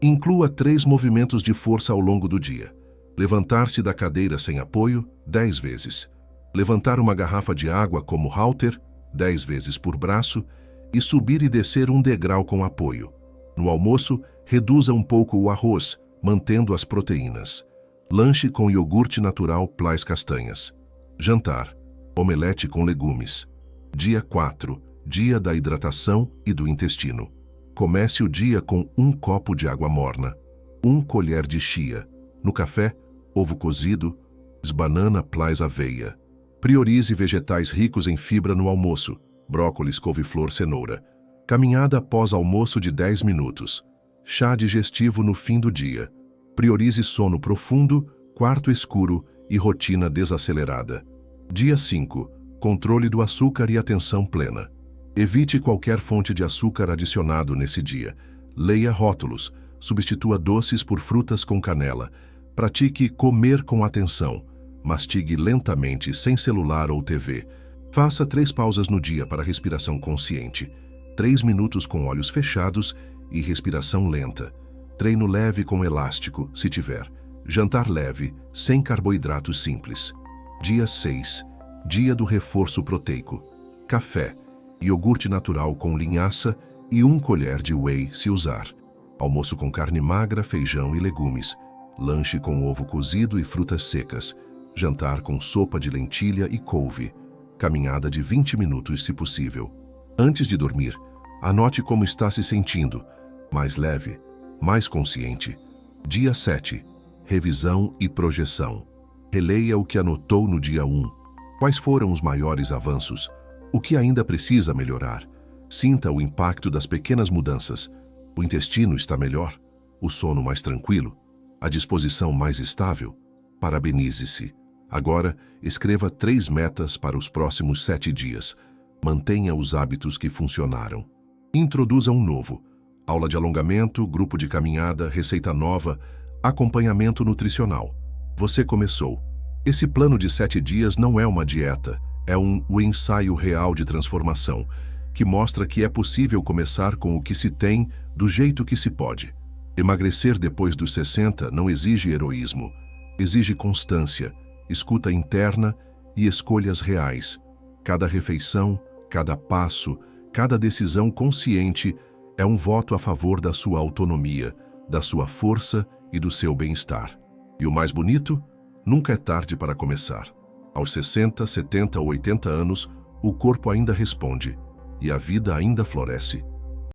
Speaker 1: Inclua 3 movimentos de força ao longo do dia. Levantar-se da cadeira sem apoio, 10 vezes. Levantar uma garrafa de água como halter, 10 vezes por braço, e subir e descer um degrau com apoio. No almoço, reduza um pouco o arroz, mantendo as proteínas. Lanche com iogurte natural plus castanhas. Jantar, omelete com legumes. Dia 4, dia da hidratação e do intestino. Comece o dia com 1 copo de água morna, 1 colher de chia. No café, ovo cozido, banana plus aveia. Priorize vegetais ricos em fibra no almoço, brócolis, couve-flor, cenoura. Caminhada após almoço de 10 minutos. Chá digestivo no fim do dia. Priorize sono profundo, quarto escuro e rotina desacelerada. Dia 5. Controle do açúcar e atenção plena. Evite qualquer fonte de açúcar adicionado nesse dia. Leia rótulos. Substitua doces por frutas com canela. Pratique comer com atenção. Mastigue lentamente, sem celular ou TV. Faça 3 pausas no dia para respiração consciente. 3 minutos com olhos fechados e respiração lenta. Treino leve com elástico, se tiver. Jantar leve, sem carboidratos simples. Dia 6. Dia do reforço proteico. Café, iogurte natural com linhaça e 1 colher de whey se usar. Almoço com carne magra, feijão e legumes. Lanche com ovo cozido e frutas secas. Jantar com sopa de lentilha e couve. Caminhada de 20 minutos, se possível. Antes de dormir, anote como está se sentindo. Mais leve, mais consciente. Dia 7. Revisão e projeção. Releia o que anotou no dia 1. Quais foram os maiores avanços? O que ainda precisa melhorar? Sinta o impacto das pequenas mudanças. O intestino está melhor? O sono mais tranquilo? A disposição mais estável? Parabenize-se. Agora, escreva 3 metas para os próximos 7 dias. Mantenha os hábitos que funcionaram. Introduza um novo. Aula de alongamento, grupo de caminhada, receita nova, acompanhamento nutricional. Você começou. Esse plano de 7 dias não é uma dieta, é o ensaio real de transformação, que mostra que é possível começar com o que se tem, do jeito que se pode. Emagrecer depois dos 60 não exige heroísmo, exige constância, escuta interna e escolhas reais. Cada refeição, cada passo, cada decisão consciente é um voto a favor da sua autonomia, da sua força e do seu bem-estar. E o mais bonito? Nunca é tarde para começar. Aos 60, 70 ou 80 anos, o corpo ainda responde e a vida ainda floresce.